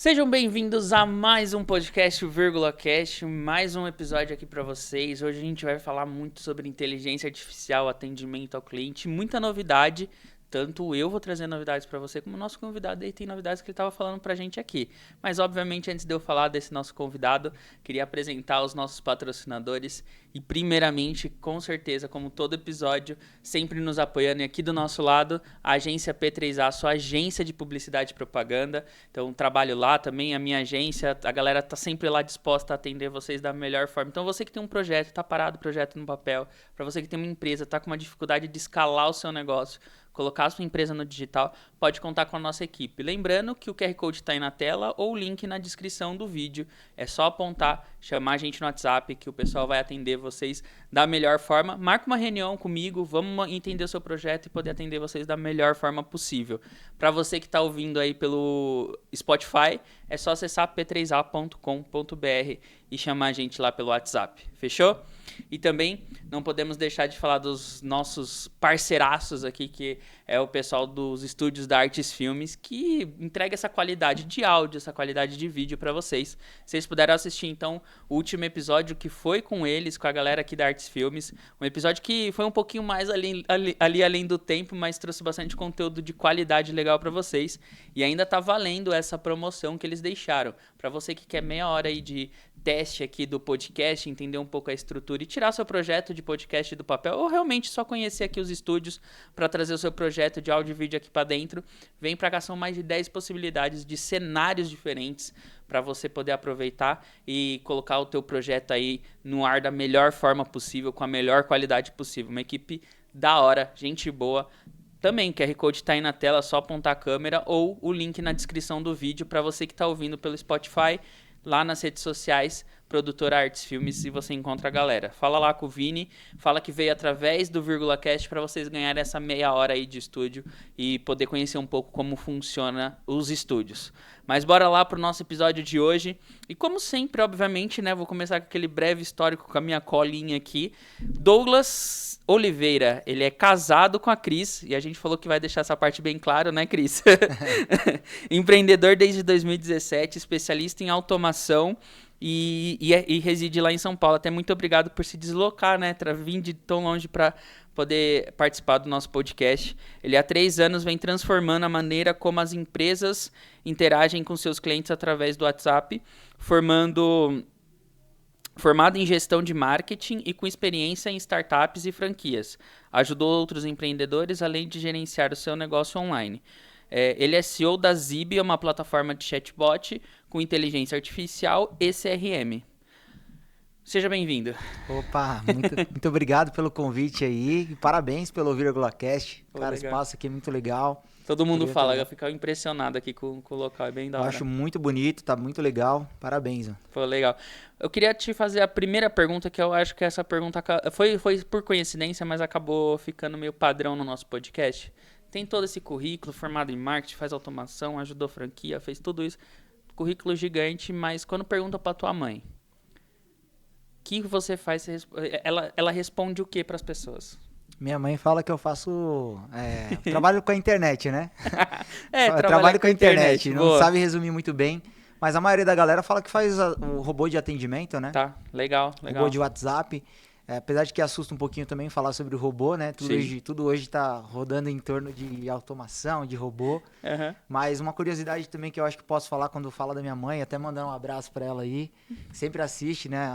Sejam bem-vindos a mais um podcast, o Vírgula Cast, mais um episódio aqui para vocês. Hoje a gente vai falar muito sobre inteligência artificial, atendimento ao cliente, muita novidade. Tanto eu vou trazer novidades para você, como o nosso convidado aí tem novidades que ele estava falando para a gente aqui. Mas, obviamente, antes de eu falar desse nosso convidado, queria apresentar os nossos patrocinadores. E, primeiramente, com certeza, como todo episódio, sempre nos apoiando. E aqui do nosso lado, a agência P3A, sua agência de publicidade e propaganda. Então, trabalho lá também, a minha agência. A galera tá sempre lá disposta a atender vocês da melhor forma. Então, você que tem um projeto, tá parado o projeto no papel. Para você que tem uma empresa, tá com uma dificuldade de escalar o seu negócio, colocar a sua empresa no digital, pode contar com a nossa equipe. Lembrando que o QR Code está aí na tela ou o link na descrição do vídeo. É só apontar, chamar a gente no WhatsApp que o pessoal vai atender vocês da melhor forma. Marca uma reunião comigo, vamos entender o seu projeto e poder atender vocês da melhor forma possível. Para você que está ouvindo aí pelo Spotify, é só acessar p3a.com.br e chamar a gente lá pelo WhatsApp. Fechou? E também não podemos deixar de falar dos nossos parceiraços aqui, que é o pessoal dos estúdios da Artes Filmes, que entrega essa qualidade de áudio, essa qualidade de vídeo para vocês. Vocês puderam assistir, então, o último episódio que foi com eles, com a galera aqui da Artes Filmes. Um episódio que foi um pouquinho mais ali além do tempo, mas trouxe bastante conteúdo de qualidade legal para vocês. E ainda tá valendo essa promoção que eles deixaram. Para você que quer meia hora aí de teste aqui do podcast, entender um pouco a estrutura e tirar seu projeto de podcast do papel, ou realmente só conhecer aqui os estúdios para trazer o seu projeto de áudio e vídeo aqui para dentro, vem para cá, são mais de 10 possibilidades de cenários diferentes para você poder aproveitar e colocar o teu projeto aí no ar da melhor forma possível, com a melhor qualidade possível. Uma equipe da hora, gente boa. Também, QR Code está aí na tela, só apontar a câmera ou o link na descrição do vídeo para você que está ouvindo pelo Spotify. Lá nas redes sociais, Produtora Artes Filmes, e você encontra a galera. Fala lá com o Vini, fala que veio através do Vírgula Cast para vocês ganharem essa meia hora aí de estúdio e poder conhecer um pouco como funciona os estúdios. Mas bora lá pro nosso episódio de hoje. E como sempre, obviamente, né, vou começar com aquele breve histórico com a minha colinha aqui. Douglas Oliveira, ele é casado com a Cris, e a gente falou que vai deixar essa parte bem claro, né, Cris? Empreendedor desde 2017, especialista em automação e reside lá em São Paulo. Até muito obrigado por se deslocar, né, vir de tão longe para poder participar do nosso podcast. Ele há 3 anos vem transformando a maneira como as empresas interagem com seus clientes através do WhatsApp, formado em gestão de marketing e com experiência em startups e franquias. Ajudou outros empreendedores, além de gerenciar o seu negócio online. Ele é CEO da Zib, uma plataforma de chatbot com inteligência artificial e CRM. Seja bem-vindo. Opa, muito obrigado pelo convite aí e parabéns pelo Vírgula Cast. Cara, o espaço aqui é muito legal. Todo mundo fala, eu fico impressionado aqui com o local, é bem da hora. Eu acho muito bonito, tá muito legal, parabéns. Foi legal. Eu queria te fazer a primeira pergunta, que eu acho que essa pergunta foi por coincidência, mas acabou ficando meio padrão no nosso podcast. Tem todo esse currículo, formado em marketing, faz automação, ajudou franquia, fez tudo isso. Currículo gigante, mas quando pergunta pra tua mãe, o que você faz? Ela responde o que para as pessoas? Minha mãe fala que eu faço trabalho com a internet, né? Trabalho com a internet. Boa. Não sabe resumir muito bem, mas a maioria da galera fala que faz o robô de atendimento, né? Tá, legal. Robô de WhatsApp. Apesar de que assusta um pouquinho também falar sobre o robô, né? Tudo hoje tá rodando em torno de automação, de robô. Uhum. Mas uma curiosidade também que eu acho que posso falar quando falo da minha mãe, até mandar um abraço para ela aí, que sempre assiste, né,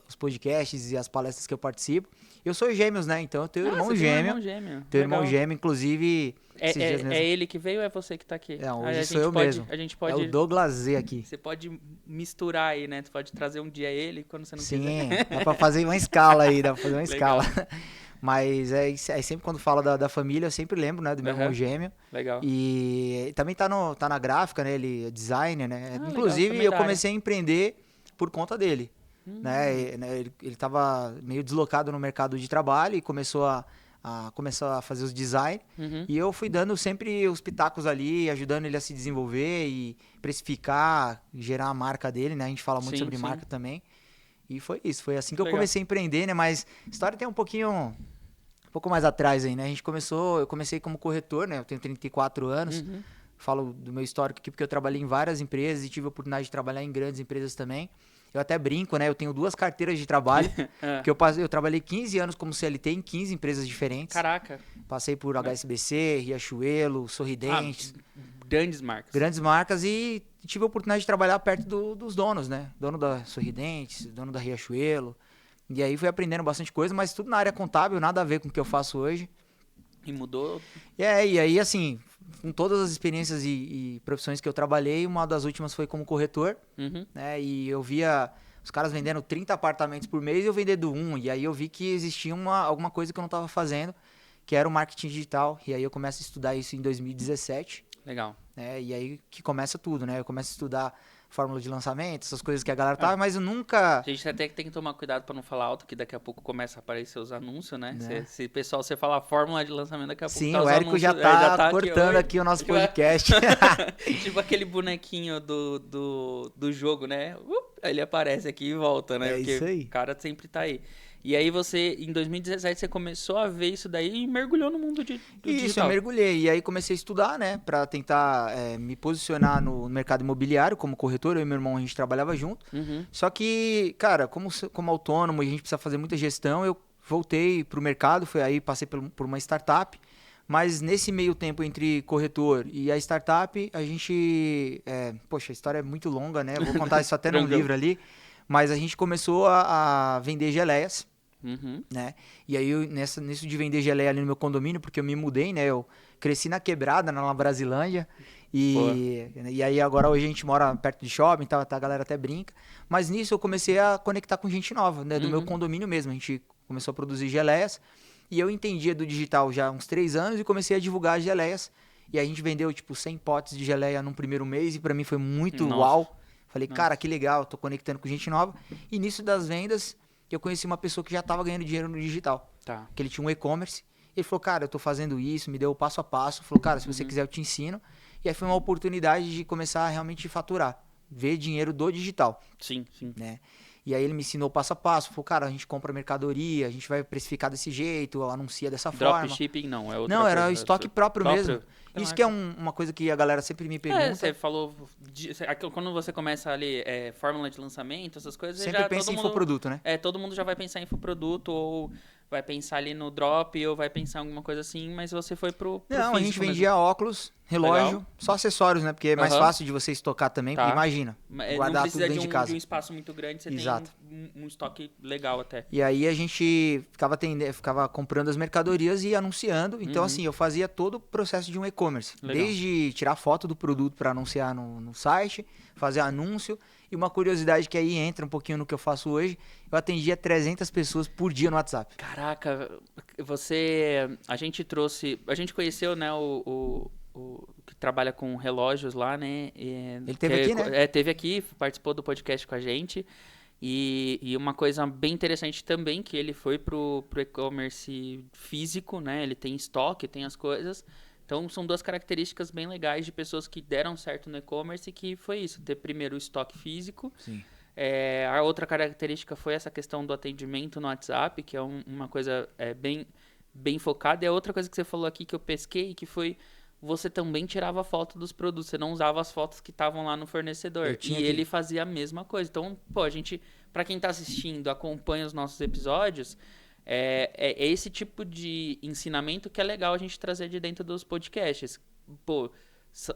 os podcasts e as palestras que eu participo. Eu sou gêmeos, né? Então eu tenho irmão gêmeo. Tenho irmão gêmeo, inclusive. É ele que veio ou é você que tá aqui? Hoje sou eu mesmo. A gente pode, é o Douglas Z aqui. Você pode misturar aí, né? Você pode trazer um dia ele quando você não quiser. Sim, dá pra fazer uma escala aí, escala. Mas sempre quando falo da família, eu sempre lembro, né, do meu irmão gêmeo. Legal. E também tá na gráfica, né? Ele é designer, né? Inclusive, eu comecei a empreender por conta dele. Né? Ele tava meio deslocado no mercado de trabalho e começou a fazer os design. E eu fui dando sempre os pitacos ali, ajudando ele a se desenvolver e precificar, gerar a marca dele, né? A gente fala muito sobre marca também. E foi isso, foi assim que eu comecei a empreender, né? Mas a história tem um pouco mais atrás aí, né? Eu comecei como corretor, né? Eu tenho 34 anos. falo do meu histórico aqui, porque eu trabalhei em várias empresas e tive a oportunidade de trabalhar em grandes empresas também. Eu até brinco, né? Eu tenho 2 carteiras de trabalho, porque eu trabalhei 15 anos como CLT em 15 empresas diferentes. Caraca. Passei por HSBC, Riachuelo, Sorridentes. Grandes marcas. Grandes marcas e tive a oportunidade de trabalhar perto dos donos, né? Dono da Sorridentes, dono da Riachuelo. E aí fui aprendendo bastante coisa, mas tudo na área contábil, nada a ver com o que eu faço hoje. E mudou? E aí assim, com todas as experiências e profissões que eu trabalhei, uma das últimas foi como corretor, né? E eu via os caras vendendo 30 apartamentos por mês e eu vendendo 1. E aí eu vi que existia alguma coisa que eu não estava fazendo, que era o marketing digital. E aí eu começo a estudar isso em 2017. Legal. Né? E aí que começa tudo, né? Eu começo a estudar fórmula de lançamento, essas coisas que a galera tá, mas eu nunca... A gente até tem que tomar cuidado para não falar alto, que daqui a pouco começa a aparecer os anúncios, né? Se pessoal, você falar fórmula de lançamento, daqui a pouco Sim, o Érico já tá cortando aqui o nosso podcast. Tipo aquele bonequinho do jogo, né? Aí ele aparece aqui e volta, né? É porque isso aí. O cara sempre tá aí. E aí você, em 2017, você começou a ver isso daí e mergulhou no mundo do digital. Isso, eu mergulhei. E aí comecei a estudar, né? Pra tentar me posicionar no mercado imobiliário como corretor. Eu e meu irmão, a gente trabalhava junto. Só que, cara, como autônomo, a gente precisa fazer muita gestão. Eu voltei pro mercado, passei por uma startup. Mas nesse meio tempo entre corretor e a startup, a gente... poxa, a história é muito longa, né? Eu vou contar isso até num livro ali. Mas a gente começou a vender geleias. Né? E aí, nisso de vender geleia ali no meu condomínio, porque eu me mudei, né? Eu cresci na Quebrada, na Brasilândia. E aí, agora hoje a gente mora perto de shopping, tá, a galera até brinca. Mas nisso eu comecei a conectar com gente nova, né? Do meu condomínio mesmo. A gente começou a produzir geleias. E eu entendia do digital já há uns 3 anos e comecei a divulgar as geleias. E a gente vendeu, tipo, 100 potes de geleia num primeiro mês. E pra mim foi muito uau. Falei, cara, que legal, tô conectando com gente nova. E nisso das vendas... eu conheci uma pessoa que já estava ganhando dinheiro no digital. Tá. Que ele tinha um e-commerce. Ele falou, cara, eu tô fazendo isso, me deu o passo a passo. Falou, cara, se você quiser eu te ensino. E aí foi uma oportunidade de começar a realmente faturar. Ver dinheiro do digital. Sim, sim. Né? E aí ele me ensinou passo a passo. Falou, cara, a gente compra mercadoria, a gente vai precificar desse jeito, anuncia dessa forma. Dropshipping não, é outra Não, coisa. Era estoque próprio mesmo. Isso que é uma coisa que a galera sempre me pergunta. Você falou, quando você começa ali, fórmula de lançamento, essas coisas... Sempre pensa em infoproduto, né? Todo mundo já vai pensar em infoproduto, ou vai pensar ali no drop, ou vai pensar em alguma coisa assim, mas você foi pro Não, a gente mesmo. vendia óculos, relógio, Legal. Só acessórios, né? Porque é mais fácil de você estocar também, porque imagina, guardar tudo dentro de casa. De um espaço muito grande, você Exato. tem um estoque legal até. E aí a gente ficava comprando as mercadorias e anunciando. Então, assim, eu fazia todo o processo de um e-commerce. Desde tirar foto do produto para anunciar no site, fazer anúncio. E uma curiosidade que aí entra um pouquinho no que eu faço hoje, eu atendia 300 pessoas por dia no WhatsApp. Caraca, a gente conheceu, né, o que trabalha com relógios lá, né? Ele teve aqui, né? Teve aqui, participou do podcast com a gente. E uma coisa bem interessante também, que ele foi pro e-commerce físico, né? Ele tem estoque, tem as coisas. Então, são 2 características bem legais de pessoas que deram certo no e-commerce, que foi isso, ter primeiro o estoque físico. Sim. A outra característica foi essa questão do atendimento no WhatsApp, que é uma coisa bem focada. E a outra coisa que você falou aqui que eu pesquei, que foi você também tirava foto dos produtos, você não usava as fotos que estavam lá no fornecedor. Ele fazia a mesma coisa. Então, a gente, pra quem tá assistindo, acompanha os nossos episódios... É esse tipo de ensinamento que é legal a gente trazer de dentro dos podcasts.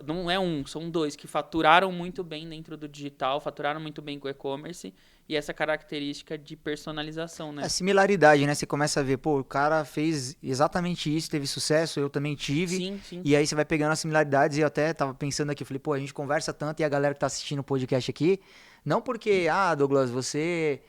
Não são 2 que faturaram muito bem dentro do digital, faturaram muito bem com o e-commerce e essa característica de personalização, né? É similaridade, né? Você começa a ver, o cara fez exatamente isso, teve sucesso, eu também tive. Sim, sim. E aí você vai pegando as similaridades e eu até tava pensando aqui, falei, a gente conversa tanto e a galera que tá assistindo o podcast aqui, não porque, Douglas, você...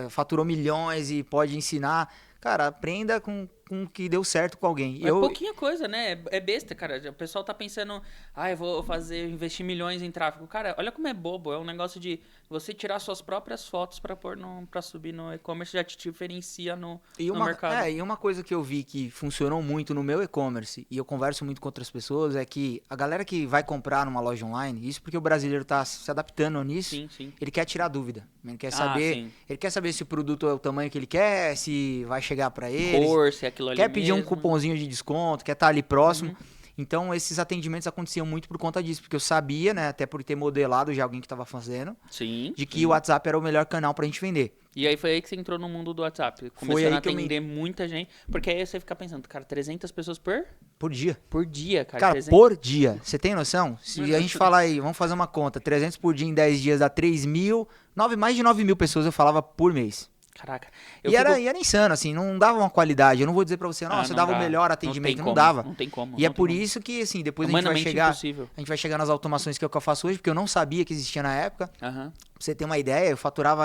faturou milhões e pode ensinar. Cara, aprenda com o que deu certo com alguém. É pouquinha coisa, né? É besta, cara. O pessoal tá pensando, eu vou investir milhões em tráfego. Cara, olha como é bobo. É um negócio de você tirar suas próprias fotos pra subir no e-commerce, já te diferencia no mercado. E uma coisa que eu vi que funcionou muito no meu e-commerce, e eu converso muito com outras pessoas, é que a galera que vai comprar numa loja online, isso porque o brasileiro tá se adaptando nisso, sim. Ele quer tirar dúvida. Ele quer saber se o produto é o tamanho que ele quer, se vai chegar pra ele. Cor, se é aquilo ali quer pedir mesmo. um cupomzinho de desconto, quer estar ali próximo. Então, esses atendimentos aconteciam muito por conta disso, porque eu sabia, né, até por ter modelado já alguém que estava fazendo, de que o WhatsApp era o melhor canal pra gente vender. E aí foi aí que você entrou no mundo do WhatsApp. Começando a atender muita gente. Porque aí você fica pensando, cara, 300 pessoas por dia. Por dia, cara. Cara, 300... por dia. Você tem noção? Se a gente falar aí, vamos fazer uma conta, 300 por dia em 10 dias dá 3 mil, mais de 9 mil pessoas eu falava por mês. Caraca. E era insano, assim, não dava uma qualidade. Eu não vou dizer pra você, nossa, dava o melhor atendimento, não dava. Não tem como. E é por isso que, assim, depois a gente vai chegar nas automações que é o que eu faço hoje, porque eu não sabia que existia na época. Pra você ter uma ideia, eu faturava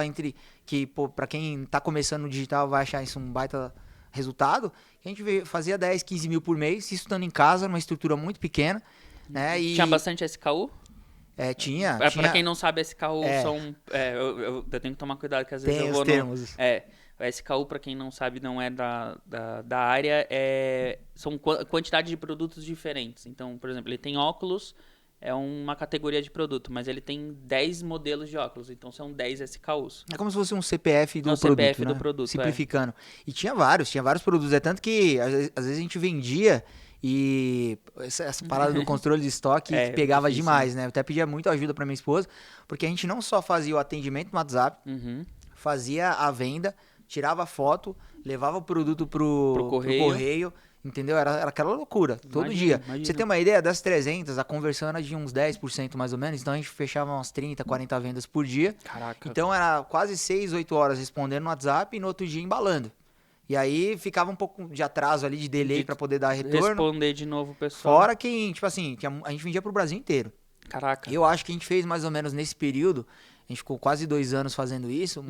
pra quem tá começando no digital vai achar isso um baita resultado, que a gente fazia 10, 15 mil por mês, isso estando em casa, numa estrutura muito pequena, né? E tinha bastante SKU? Tinha. Pra quem não sabe, SKU são... eu tenho que tomar cuidado, que às vezes tem eu vou... Os termos. O SKU, pra quem não sabe, não é da área, são quantidade de produtos diferentes. Então, por exemplo, ele tem óculos, é uma categoria de produto, mas ele tem 10 modelos de óculos, então são 10 SKUs. É como se fosse um CPF do produto, CPF né? do produto, simplificando. E tinha vários produtos. É tanto que, às vezes a gente vendia... E essa parada do controle de estoque pegava demais, né? Eu até pedia muita ajuda pra minha esposa, porque a gente não só fazia o atendimento no WhatsApp, fazia a venda, tirava a foto, levava o produto pro correio, entendeu? Era aquela loucura, todo dia. Pra você ter uma ideia, das 300, a conversão era de uns 10% mais ou menos, então a gente fechava umas 30, 40 vendas por dia. Caraca. Então era quase 6, 8 horas respondendo no WhatsApp e no outro dia embalando. E aí ficava um pouco de atraso ali, de delay pra poder dar retorno. Responder de novo o pessoal. Fora que, tipo assim, a gente vendia pro Brasil inteiro. Caraca. Eu acho que a gente fez mais ou menos nesse período, a gente ficou quase 2 anos fazendo isso,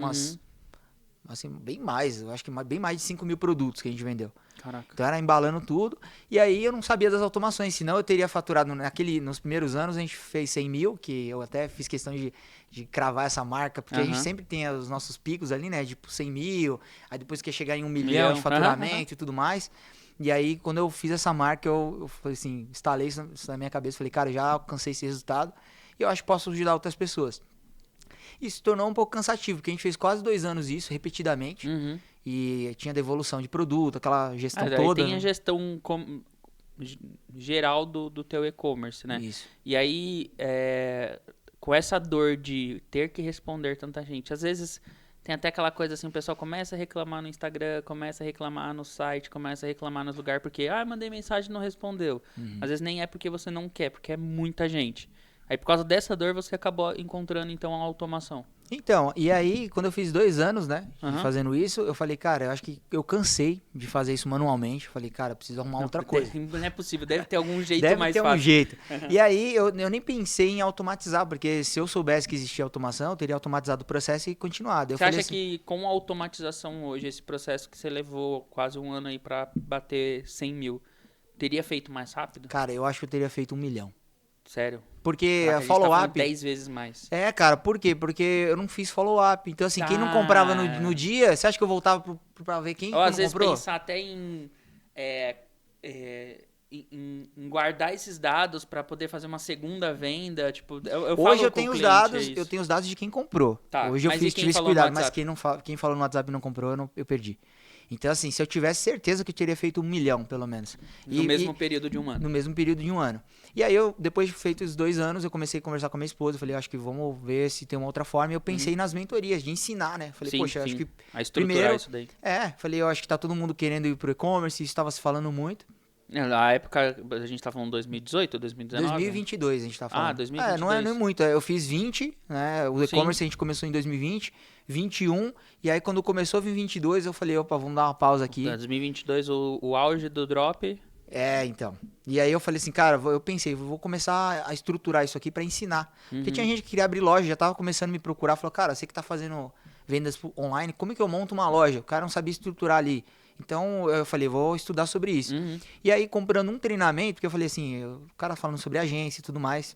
assim, bem mais, eu acho que bem mais de 5 mil produtos que a gente vendeu. Caraca. Então era embalando tudo, e aí eu não sabia das automações, senão eu teria faturado, nos primeiros anos a gente fez 100 mil, que eu até fiz questão de cravar essa marca, porque a gente sempre tem os nossos picos ali, né, tipo 100 mil, aí depois quer chegar em 1 milhão de faturamento e tudo mais, e aí quando eu fiz essa marca, eu falei assim, instalei isso na minha cabeça, falei, cara, já alcancei esse resultado, e eu acho que posso ajudar outras pessoas. Isso se tornou um pouco cansativo, porque a gente fez quase 2 anos isso, repetidamente, e tinha devolução de produto, aquela gestão toda. Tem a gestão geral do teu e-commerce, né? Isso. E aí, com essa dor de ter que responder tanta gente, às vezes tem até aquela coisa assim, o pessoal começa a reclamar no Instagram, começa a reclamar no site, começa a reclamar nos lugares, porque, mandei mensagem e não respondeu. Às vezes nem é porque você não quer, porque é muita gente. Aí por causa dessa dor você acabou encontrando então a automação. Então, e aí quando eu fiz 2 anos, né, fazendo isso, eu falei, cara, eu acho que eu cansei de fazer isso manualmente. Eu falei, cara, eu preciso arrumar outra coisa. Não é possível, deve ter algum jeito mais fácil. Deve ter um jeito. E aí eu nem pensei em automatizar, porque se eu soubesse que existia automação, eu teria automatizado o processo e continuado. Você acha que com a automatização hoje, esse processo que você levou quase 1 ano aí pra bater 100 mil, teria feito mais rápido? Cara, eu acho que eu teria feito 1 milhão. Sério? Porque a follow-up... 10 vezes mais. Cara, por quê? Porque eu não fiz follow-up. Então, assim, quem não comprava no dia, você acha que eu voltava pra ver quem às vezes comprou? Pensar até em guardar esses dados pra poder fazer uma segunda venda, tipo, hoje eu tenho os dados de quem comprou. Tá, hoje eu tive esse cuidado, mas quem falou no WhatsApp e não comprou, eu perdi. Então, assim, se eu tivesse certeza que eu teria feito 1 milhão, pelo menos. No mesmo período de 1 ano. No mesmo período de 1 ano. E aí, depois de feitos 2 anos, eu comecei a conversar com a minha esposa. Eu falei, acho que vamos ver se tem uma outra forma. E eu pensei nas mentorias, de ensinar, né? Falei, poxa, acho que... A estruturar isso daí. Falei, eu acho que tá todo mundo querendo ir pro e-commerce, isso estava se falando muito. Na época, a gente tá falando 2018, 2019? 2022 a gente tá falando. 2022. Não é muito. Eu fiz 20, né? O e-commerce a gente começou em 2020, 21, e aí quando começou a vir 22, eu falei, opa, vamos dar uma pausa aqui. 2022, o auge do drop. Então. E aí eu falei assim, cara, eu pensei, vou começar a estruturar isso aqui pra ensinar. Porque tinha gente que queria abrir loja, já tava começando a me procurar, falou, cara, você que tá fazendo vendas online, como é que eu monto uma loja? O cara não sabia estruturar ali. Então, eu falei, vou estudar sobre isso. E aí, comprando um treinamento, porque eu falei assim, o cara falando sobre agência e tudo mais,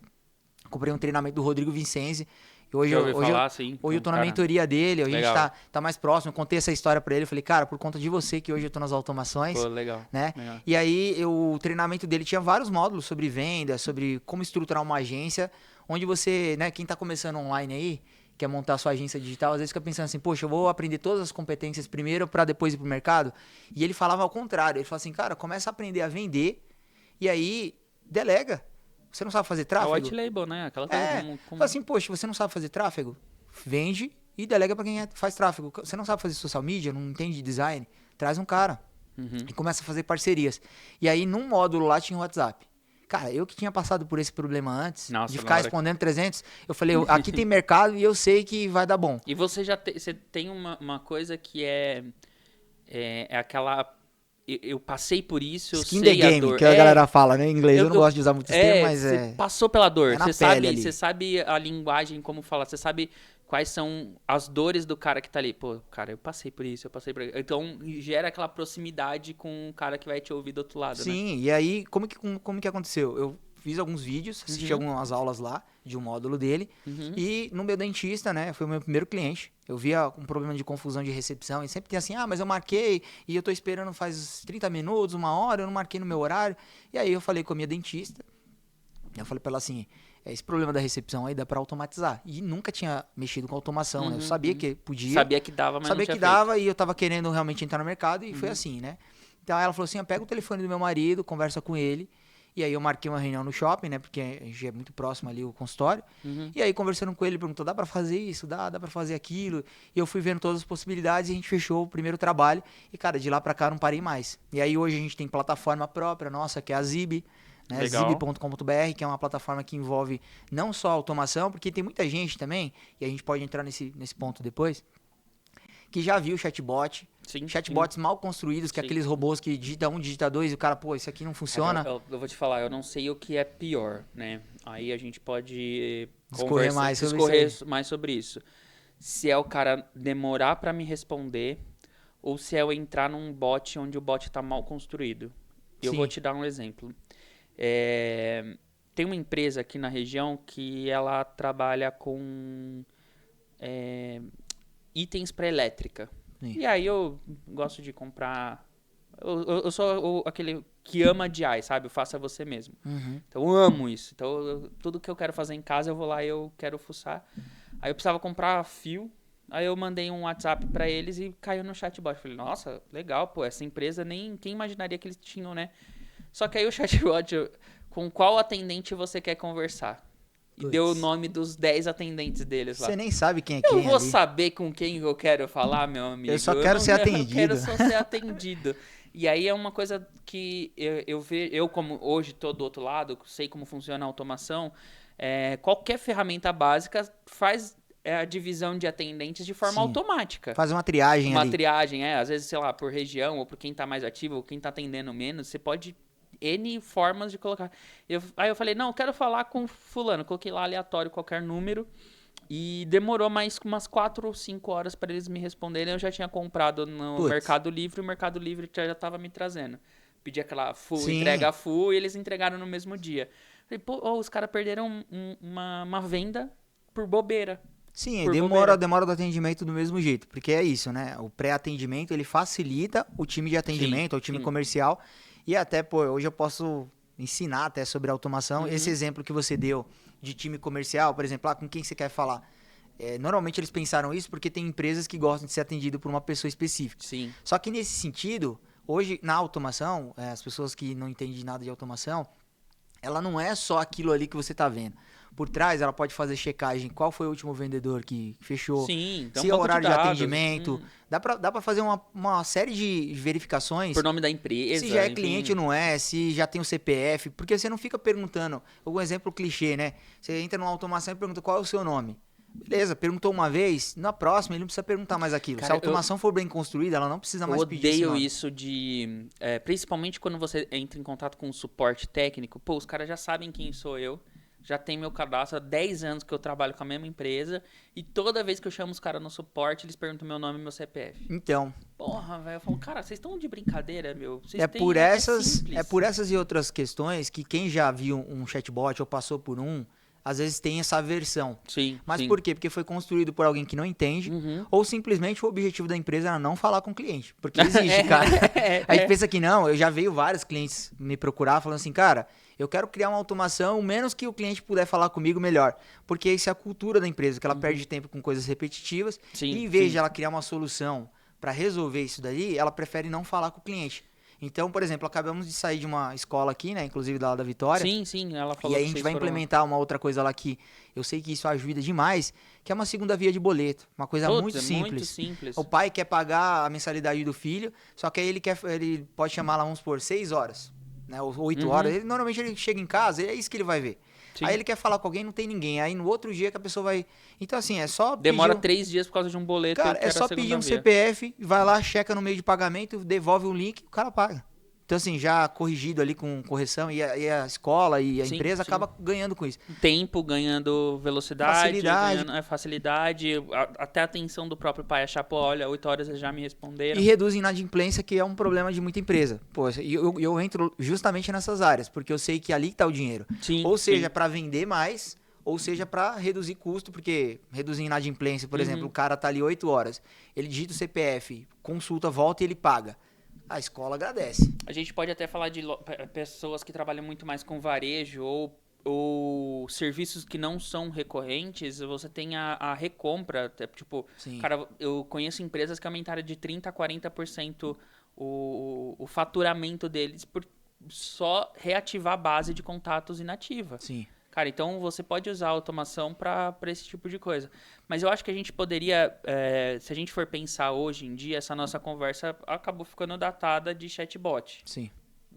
comprei um treinamento do Rodrigo Vincenzi. E hoje eu tô na mentoria dele, a gente tá mais próximo, eu contei essa história pra ele, eu falei, cara, por conta de você que hoje eu tô nas automações. Pô, legal. Né? Legal. E aí, o treinamento dele tinha vários módulos sobre venda, sobre como estruturar uma agência, onde você, né, quem tá começando online aí, quer montar a sua agência digital, às vezes fica pensando assim, poxa, eu vou aprender todas as competências primeiro para depois ir pro mercado. E ele falava ao contrário, ele falava assim, cara, começa a aprender a vender e aí delega. Você não sabe fazer tráfego? É white label, né? Aquela coisa Fala assim, poxa, você não sabe fazer tráfego? Vende e delega pra quem faz tráfego. Você não sabe fazer social media, não entende de design? Traz um cara. E começa a fazer parcerias. E aí, num módulo lá, tinha o WhatsApp. Cara, eu que tinha passado por esse problema antes, de ficar respondendo 300, eu falei, aqui tem mercado e eu sei que vai dar bom. E você já você tem uma coisa que é aquela... Eu passei por isso, eu Skin sei the game, a dor. que a galera fala, né? Em inglês, eu não gosto de usar muito esse termo, mas você passou pela dor. Você sabe a linguagem, como falar. Você sabe quais são as dores do cara que tá ali. Pô, cara, eu passei por isso, eu passei por isso. Então, gera aquela proximidade com o cara que vai te ouvir do outro lado, Sim, né? E aí, como que aconteceu? Eu fiz alguns vídeos, assisti algumas aulas lá, de um módulo dele, e no meu dentista, né, foi o meu primeiro cliente. Eu via um problema de confusão de recepção, e sempre tem assim, mas eu marquei, e eu tô esperando faz 30 minutos, 1 hora, eu não marquei no meu horário. E aí eu falei com a minha dentista, eu falei pra ela assim, esse problema da recepção aí dá pra automatizar. E nunca tinha mexido com automação, né? Eu sabia que podia. Sabia que dava, mas sabia não tinha que dava, feito. E eu tava querendo realmente entrar no mercado, e foi assim, né? Então ela falou assim, pega o telefone do meu marido, conversa com ele. E aí eu marquei uma reunião no shopping, né? Porque a gente é muito próximo ali o consultório. E aí conversando com ele, ele perguntou, dá pra fazer isso? Dá pra fazer aquilo? E eu fui vendo todas as possibilidades e a gente fechou o primeiro trabalho. E cara, de lá pra cá eu não parei mais. E aí hoje a gente tem plataforma própria nossa, que é a Zib, né? Zib.com.br, que é uma plataforma que envolve não só automação, porque tem muita gente também, e a gente pode entrar nesse ponto depois, que já viu chatbot. Chatbots mal construídos, que é aqueles robôs que digita 1, digita 2 e o cara, pô, isso aqui não funciona. Eu vou te falar, eu não sei o que é pior, né? Aí a gente pode discorrer mais sobre isso. Se é o cara demorar pra me responder ou se é eu entrar num bot onde o bot tá mal construído. Eu vou te dar um exemplo. Tem uma empresa aqui na região que ela trabalha com itens para elétrica. E aí eu gosto de comprar... Eu sou aquele que ama DIY, sabe? Eu faço a você mesmo. Então eu amo isso. Então tudo que eu quero fazer em casa eu vou lá e eu quero fuçar. Aí eu precisava comprar fio. Aí eu mandei um WhatsApp pra eles e caiu no chatbot. Falei, nossa, legal, pô. Essa empresa quem imaginaria que eles tinham, né? Só que aí o chatbot, com qual atendente você quer conversar? E deu o nome dos 10 atendentes deles lá. Você nem sabe quem é quem. Eu vou saber com quem eu quero falar, meu amigo. Eu só quero ser atendido. Eu quero só ser atendido. E aí é uma coisa que eu vejo, eu como hoje tô do outro lado, sei como funciona a automação, qualquer ferramenta básica faz a divisão de atendentes de forma automática. Faz uma triagem ali. Uma triagem, às vezes, sei lá, por região, ou por quem tá mais ativo, ou quem tá atendendo menos, você pode... N formas de colocar. Aí eu falei, não, eu quero falar com fulano. Coloquei lá aleatório qualquer número. E demorou mais umas 4 ou 5 horas para eles me responderem. Eu já tinha comprado no Mercado Livre. O Mercado Livre já estava me trazendo. Pedi aquela entrega full e eles entregaram no mesmo dia. Falei, pô, os caras perderam uma venda por bobeira. Sim, demora do atendimento do mesmo jeito, porque é isso, né? O pré-atendimento, ele facilita o time de atendimento, o time comercial, e até, pô, hoje eu posso ensinar até sobre automação. Esse exemplo que você deu de time comercial, por exemplo, com quem você quer falar? Normalmente eles pensaram isso porque tem empresas que gostam de ser atendido por uma pessoa específica. Sim. Só que nesse sentido, hoje na automação, as pessoas que não entendem nada de automação, ela não é só aquilo ali que você está vendo. Por trás, ela pode fazer checagem. Qual foi o último vendedor que fechou? Sim, então se é o horário de atendimento. Dá pra fazer uma série de verificações. Por nome da empresa. Se já é cliente ou não é, se já tem o CPF. Porque você não fica perguntando. Um exemplo clichê, né? Você entra numa automação e pergunta qual é o seu nome. Beleza, perguntou uma vez, na próxima ele não precisa perguntar mais aquilo. Cara, se a automação for bem construída, ela não precisa mais pedir isso. Eu odeio isso de... principalmente quando você entra em contato com o suporte técnico. Pô, os caras já sabem quem sou eu. Já tem meu cadastro há 10 anos que eu trabalho com a mesma empresa. E toda vez que eu chamo os caras no suporte, eles perguntam meu nome e meu CPF. Então. Porra, velho. Eu falo, cara, vocês estão de brincadeira, meu. Por essas e outras questões que quem já viu um chatbot ou passou por às vezes tem essa aversão. Sim. Mas por quê? Porque foi construído por alguém que não entende, ou simplesmente o objetivo da empresa era não falar com o cliente. Porque existe, cara. A gente pensa que não, eu já veio vários clientes me procurar falando assim, cara, eu quero criar uma automação, menos que o cliente puder falar comigo, melhor. Porque isso é a cultura da empresa, que ela perde tempo com coisas repetitivas, e em vez de ela criar uma solução para resolver isso daí, ela prefere não falar com o cliente. Então, por exemplo, acabamos de sair de uma escola aqui, né? Inclusive da Vitória. Sim, ela falou. E aí a gente vai implementar uma outra coisa lá que eu sei que isso ajuda demais, que é uma segunda via de boleto. Uma coisa muito simples. O pai quer pagar a mensalidade do filho, só que aí ele pode chamar lá, vamos supor, 6 horas, né? Ou 8 horas. Normalmente ele chega em casa, é isso que ele vai ver. Sim. Aí ele quer falar com alguém, não tem ninguém. Aí no outro dia que a pessoa vai... Então assim, é só Demora 3 dias por causa de um boleto. Cara, é só pedir um CPF, vai lá, checa no meio de pagamento, devolve o link e o cara paga. Então, assim, já corrigido ali com correção, e a escola e a empresa acaba ganhando com isso. Tempo, ganhando velocidade, facilidade, até a atenção do próprio pai, achar, pô, olha, 8 horas eles já me responderam. E reduz inadimplência, que é um problema de muita empresa. Pô, eu entro justamente nessas áreas, porque eu sei que ali está o dinheiro. Ou seja, para vender mais, ou seja, para reduzir custo, porque reduzir inadimplência, por exemplo, o cara tá ali 8 horas, ele digita o CPF, consulta, volta e ele paga. A escola agradece. A gente pode até falar de pessoas que trabalham muito mais com varejo ou serviços que não são recorrentes. Você tem a recompra. Tipo, cara, eu conheço empresas que aumentaram de 30% a 40% o faturamento deles por só reativar a base de contatos inativa. Sim. Cara, então você pode usar a automação para esse tipo de coisa. Mas eu acho que a gente poderia, se a gente for pensar hoje em dia, essa nossa conversa acabou ficando datada de chatbot. Sim.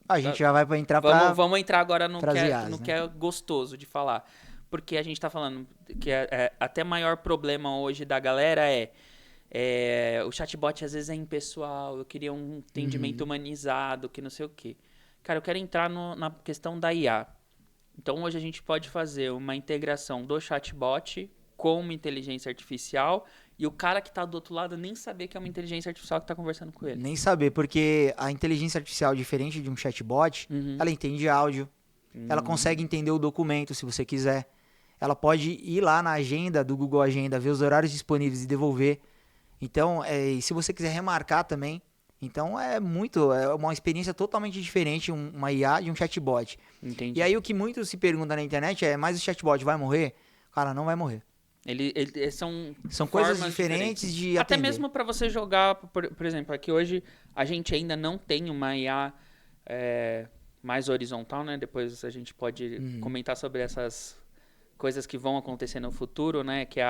A gente já vai entrar para... Vamos entrar agora no que é gostoso de falar. Porque a gente está falando que até maior problema hoje da galera o chatbot às vezes é impessoal, eu queria um atendimento humanizado, que não sei o quê. Cara, eu quero entrar na questão da IA. Então, hoje a gente pode fazer uma integração do chatbot com uma inteligência artificial e o cara que está do outro lado nem saber que é uma inteligência artificial que está conversando com ele. Nem saber, porque a inteligência artificial, diferente de um chatbot, ela entende áudio, ela consegue entender o documento, se você quiser. Ela pode ir lá na agenda do Google Agenda, ver os horários disponíveis e devolver. Então, se você quiser remarcar também... Então, é uma experiência totalmente diferente, uma IA de um chatbot. Entendi. E aí, o que muito se pergunta na internet mas o chatbot vai morrer? Cara, não vai morrer. São coisas diferentes de atender. Até mesmo para você jogar, por exemplo, aqui hoje a gente ainda não tem uma IA mais horizontal, né? Depois a gente pode comentar sobre essas coisas que vão acontecer no futuro, né? Que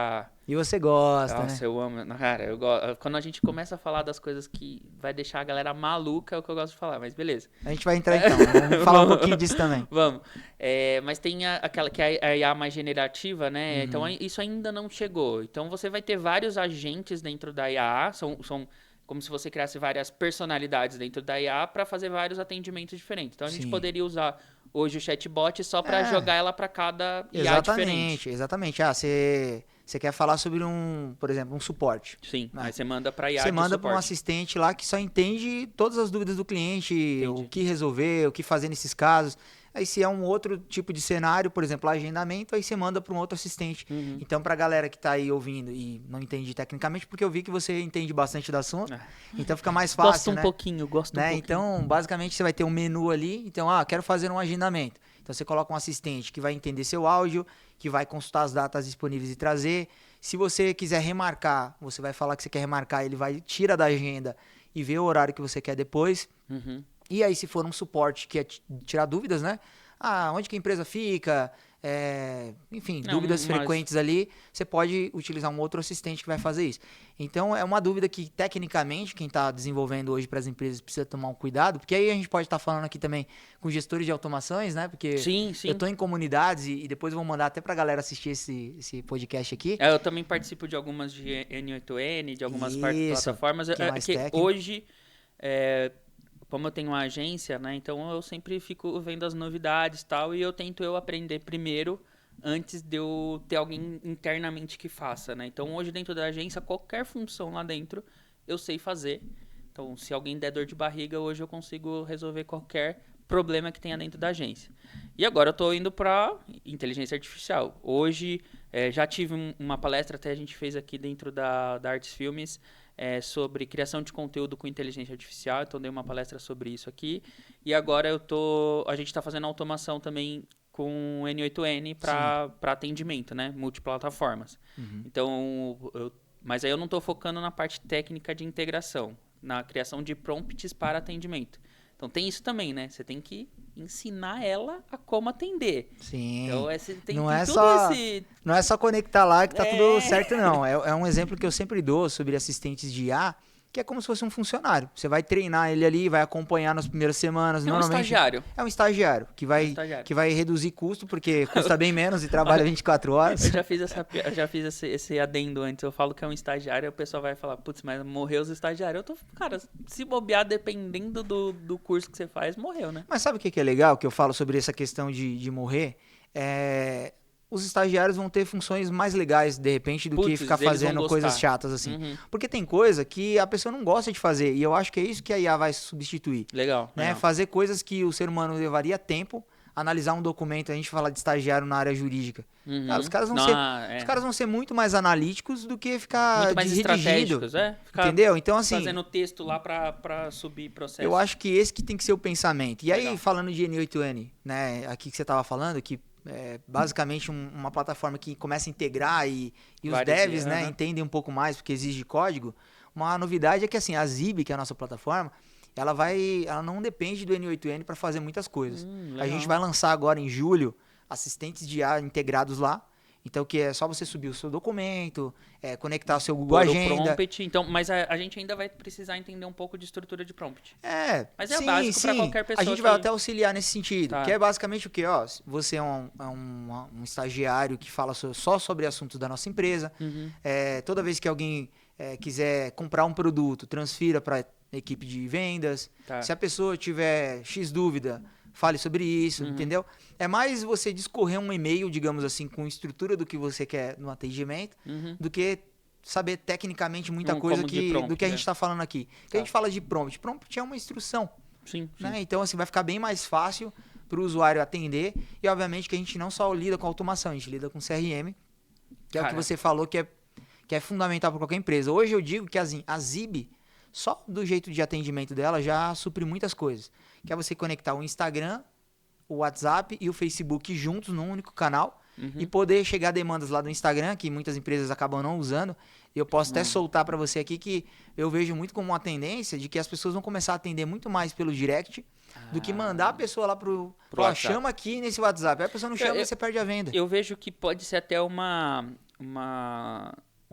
E você gosta, Nossa, né? eu amo. Cara, eu gosto. Quando a gente começa a falar das coisas que vai deixar a galera maluca, é o que eu gosto de falar, mas beleza. A gente vai entrar então, vamos falar um pouquinho disso também. Vamos. Mas tem aquela que é a IA mais generativa, né? Então isso ainda não chegou. Então você vai ter vários agentes dentro da IA, são como se você criasse várias personalidades dentro da IA para fazer vários atendimentos diferentes. Então a gente poderia usar hoje o chatbot só para jogar ela para cada IA diferente. Exatamente. Você quer falar sobre por exemplo, um suporte. Sim, aí você manda para IA. Você manda para um assistente lá que só entende todas as dúvidas do cliente, o que resolver, o que fazer nesses casos. Aí se é um outro tipo de cenário, por exemplo, agendamento, aí você manda para um outro assistente. Então, para a galera que está aí ouvindo e não entende tecnicamente, porque eu vi que você entende bastante do assunto, então fica mais fácil, gosto um pouquinho. Então, basicamente, você vai ter um menu ali. Então, quero fazer um agendamento. Então, você coloca um assistente que vai entender seu áudio, que vai consultar as datas disponíveis e trazer. Se você quiser remarcar, você vai falar que você quer remarcar, ele vai tirar da agenda e ver o horário que você quer depois. E aí, se for um suporte que é tirar dúvidas, né? Onde que a empresa fica? Enfim, dúvidas frequentes ali. Você pode utilizar um outro assistente que vai fazer isso. Então, é uma dúvida que, tecnicamente, quem está desenvolvendo hoje para as empresas precisa tomar um cuidado. Porque aí a gente pode estar falando aqui também com gestores de automações, né? Porque eu estou em comunidades e depois eu vou mandar até para a galera assistir esse podcast aqui. Eu também participo de algumas de N8N, de algumas plataformas. Que hoje... Como eu tenho uma agência, né? Então eu sempre fico vendo as novidades e tal, e eu tento aprender primeiro antes de eu ter alguém internamente que faça, né? Então hoje dentro da agência, qualquer função lá dentro eu sei fazer. Então se alguém der dor de barriga, hoje eu consigo resolver qualquer problema que tenha dentro da agência. E agora eu estou indo para inteligência artificial. Hoje já tive uma palestra, até a gente fez aqui dentro da Artes Filmes, sobre criação de conteúdo com inteligência artificial, então dei uma palestra sobre isso aqui. E agora a gente está fazendo automação também com N8N para atendimento, né? Multiplataformas. Então, mas aí eu não estou focando na parte técnica de integração, na criação de prompts para atendimento. Então tem isso também, né? Você tem que ensinar ela a como atender. Sim. Então você tem não que é tudo só esse... Não é só conectar lá que tá tudo certo, não. É um exemplo que eu sempre dou sobre assistentes de IA, que é como se fosse um funcionário. Você vai treinar ele ali, vai acompanhar nas primeiras semanas. É um estagiário. É um estagiário que vai reduzir custo, porque custa bem menos e trabalha 24 horas. Eu já fiz esse adendo antes. Eu falo que é um estagiário, e o pessoal vai falar, putz, mas morreu os estagiários. Cara, se bobear, dependendo do curso que você faz, morreu, né? Mas sabe o que é legal que eu falo sobre essa questão de morrer? Os estagiários vão ter funções mais legais, de repente, do que ficar fazendo coisas chatas, assim. Uhum. Porque tem coisa que a pessoa não gosta de fazer, e eu acho que é isso que a IA vai substituir. Legal. Fazer coisas que o ser humano levaria tempo, analisar um documento, a gente fala de estagiário na área jurídica. Uhum. Cara, os caras vão ser muito mais analíticos do que ficar muito mais estratégicos, ficar, entendeu? Então, assim, fazendo texto lá pra subir processo. Eu acho que esse que tem que ser o pensamento. E aí, falando de N8N, né, aqui que você estava falando, que é basicamente uma plataforma que começa a integrar e os devs, né, entendem um pouco mais porque exige código. Uma novidade é que assim, a Zib, que é a nossa plataforma, ela não depende do N8N para fazer muitas coisas. A gente vai lançar agora em julho assistentes de IA integrados lá. Então, que é só você subir o seu documento, conectar o seu Google Agenda. Prompt, então, mas a gente ainda vai precisar entender um pouco de estrutura de prompt. Mas é sim, básico para qualquer pessoa. A gente vai até auxiliar nesse sentido. Tá. Que é basicamente o quê? Você é um estagiário que fala só sobre assuntos da nossa empresa. Uhum. Toda vez que alguém quiser comprar um produto, transfira para a equipe de vendas. Tá. Se a pessoa tiver X dúvida, fale sobre isso, entendeu? É mais você discorrer um e-mail, digamos assim, com estrutura do que você quer no atendimento, do que saber tecnicamente muita coisa do que a gente está falando aqui. Que a gente fala de prompt. Prompt é uma instrução. Sim. Né? Então, assim, vai ficar bem mais fácil para o usuário atender. E, obviamente, que a gente não só lida com automação, a gente lida com CRM, que é o que você falou que é fundamental para qualquer empresa. Hoje eu digo que a Zib, só do jeito de atendimento dela, já supre muitas coisas. Que é você conectar o Instagram, o WhatsApp e o Facebook juntos num único canal e poder chegar demandas lá do Instagram, que muitas empresas acabam não usando. E eu posso até soltar para você aqui que eu vejo muito como uma tendência de que as pessoas vão começar a atender muito mais pelo direct do que mandar a pessoa lá pro chama aqui nesse WhatsApp. Aí a pessoa não chama e você perde a venda. Eu vejo que pode ser até um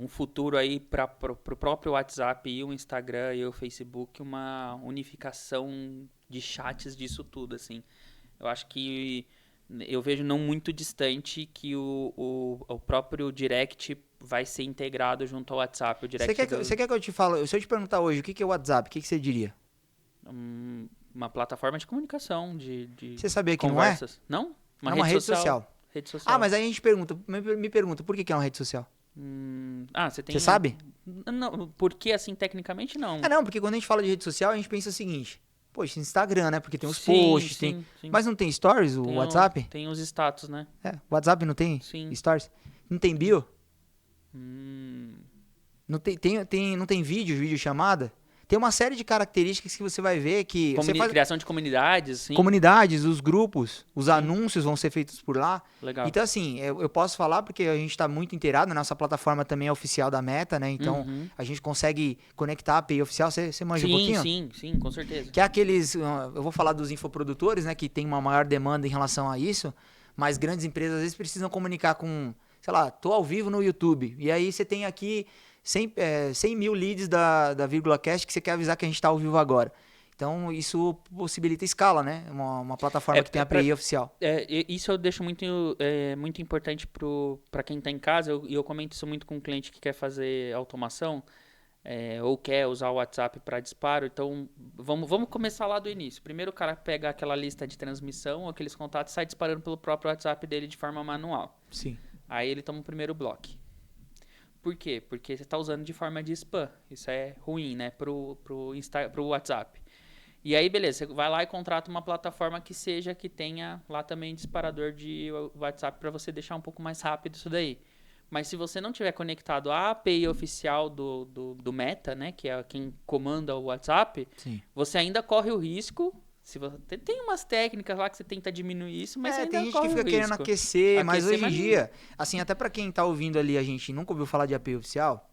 futuro aí para o próprio WhatsApp e o Instagram e o Facebook, uma unificação de chats disso tudo, assim. Eu acho que eu vejo não muito distante que o próprio direct vai ser integrado junto ao WhatsApp. Você quer que eu te fale? Se eu te perguntar hoje o que é o WhatsApp, o que você diria? Uma plataforma de comunicação, de Você sabia que conversas. não é? Não? Uma rede social. Rede social. Mas aí a gente me pergunta, por que é uma rede social? Você tem... Você sabe? Não, porque assim, tecnicamente não. Não, porque quando a gente fala de rede social, a gente pensa o seguinte, poxa, Instagram, né? Porque tem os posts, sim. Mas não tem stories, o WhatsApp? Tem os status, né? O WhatsApp não tem stories? Não tem bio? Não tem vídeo chamada? Tem uma série de características que você vai ver que... Criação de comunidades, sim. Comunidades, os grupos, os anúncios vão ser feitos por lá. Legal. Então, assim, eu posso falar porque a gente está muito inteirado, a nossa plataforma também é oficial da Meta, né? Então, a gente consegue conectar a API oficial. Você manja um pouquinho? Sim, com certeza. Que é aqueles... Eu vou falar dos infoprodutores, né? Que tem uma maior demanda em relação a isso. Mas grandes empresas, às vezes, precisam comunicar com... Sei lá, tô ao vivo no YouTube. E aí você tem aqui... 100 mil leads da Vírgula Cast que você quer avisar que a gente está ao vivo agora. Então, isso possibilita escala, né? Uma plataforma que tem API oficial. Isso eu deixo muito importante para quem está em casa. Eu comento isso muito com um cliente que quer fazer automação ou quer usar o WhatsApp para disparo. Então, vamos começar lá do início. Primeiro, o cara pega aquela lista de transmissão, aqueles contatos, e sai disparando pelo próprio WhatsApp dele de forma manual. Sim. Aí ele toma o primeiro bloco. Por quê? Porque você está usando de forma de spam. Isso é ruim, né? Pro WhatsApp. E aí, beleza, você vai lá e contrata uma plataforma que tenha lá também disparador de WhatsApp para você deixar um pouco mais rápido isso daí. Mas se você não tiver conectado à API oficial do Meta, né? Que é quem comanda o WhatsApp, você ainda corre o risco... Tem umas técnicas lá que você tenta diminuir isso, mas ainda tem gente que fica querendo aquecer, mas hoje em dia, assim, até para quem tá ouvindo ali, a gente nunca ouviu falar de API oficial,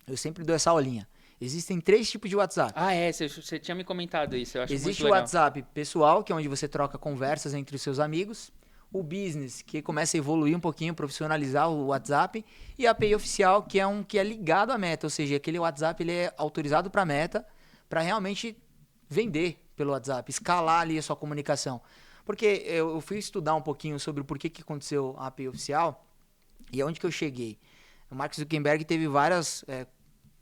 eu sempre dou essa aulinha. Existem 3 tipos de WhatsApp. Ah, você tinha me comentado isso, eu acho muito legal. Existe o WhatsApp pessoal, que é onde você troca conversas entre os seus amigos. O Business, que começa a evoluir um pouquinho, profissionalizar o WhatsApp. E a API Oficial, que é um que é ligado à Meta, ou seja, aquele WhatsApp ele é autorizado para a Meta para realmente vender pelo WhatsApp, escalar ali a sua comunicação. Porque eu fui estudar um pouquinho sobre o porquê que aconteceu a API Oficial e aonde que eu cheguei. O Mark Zuckerberg teve vários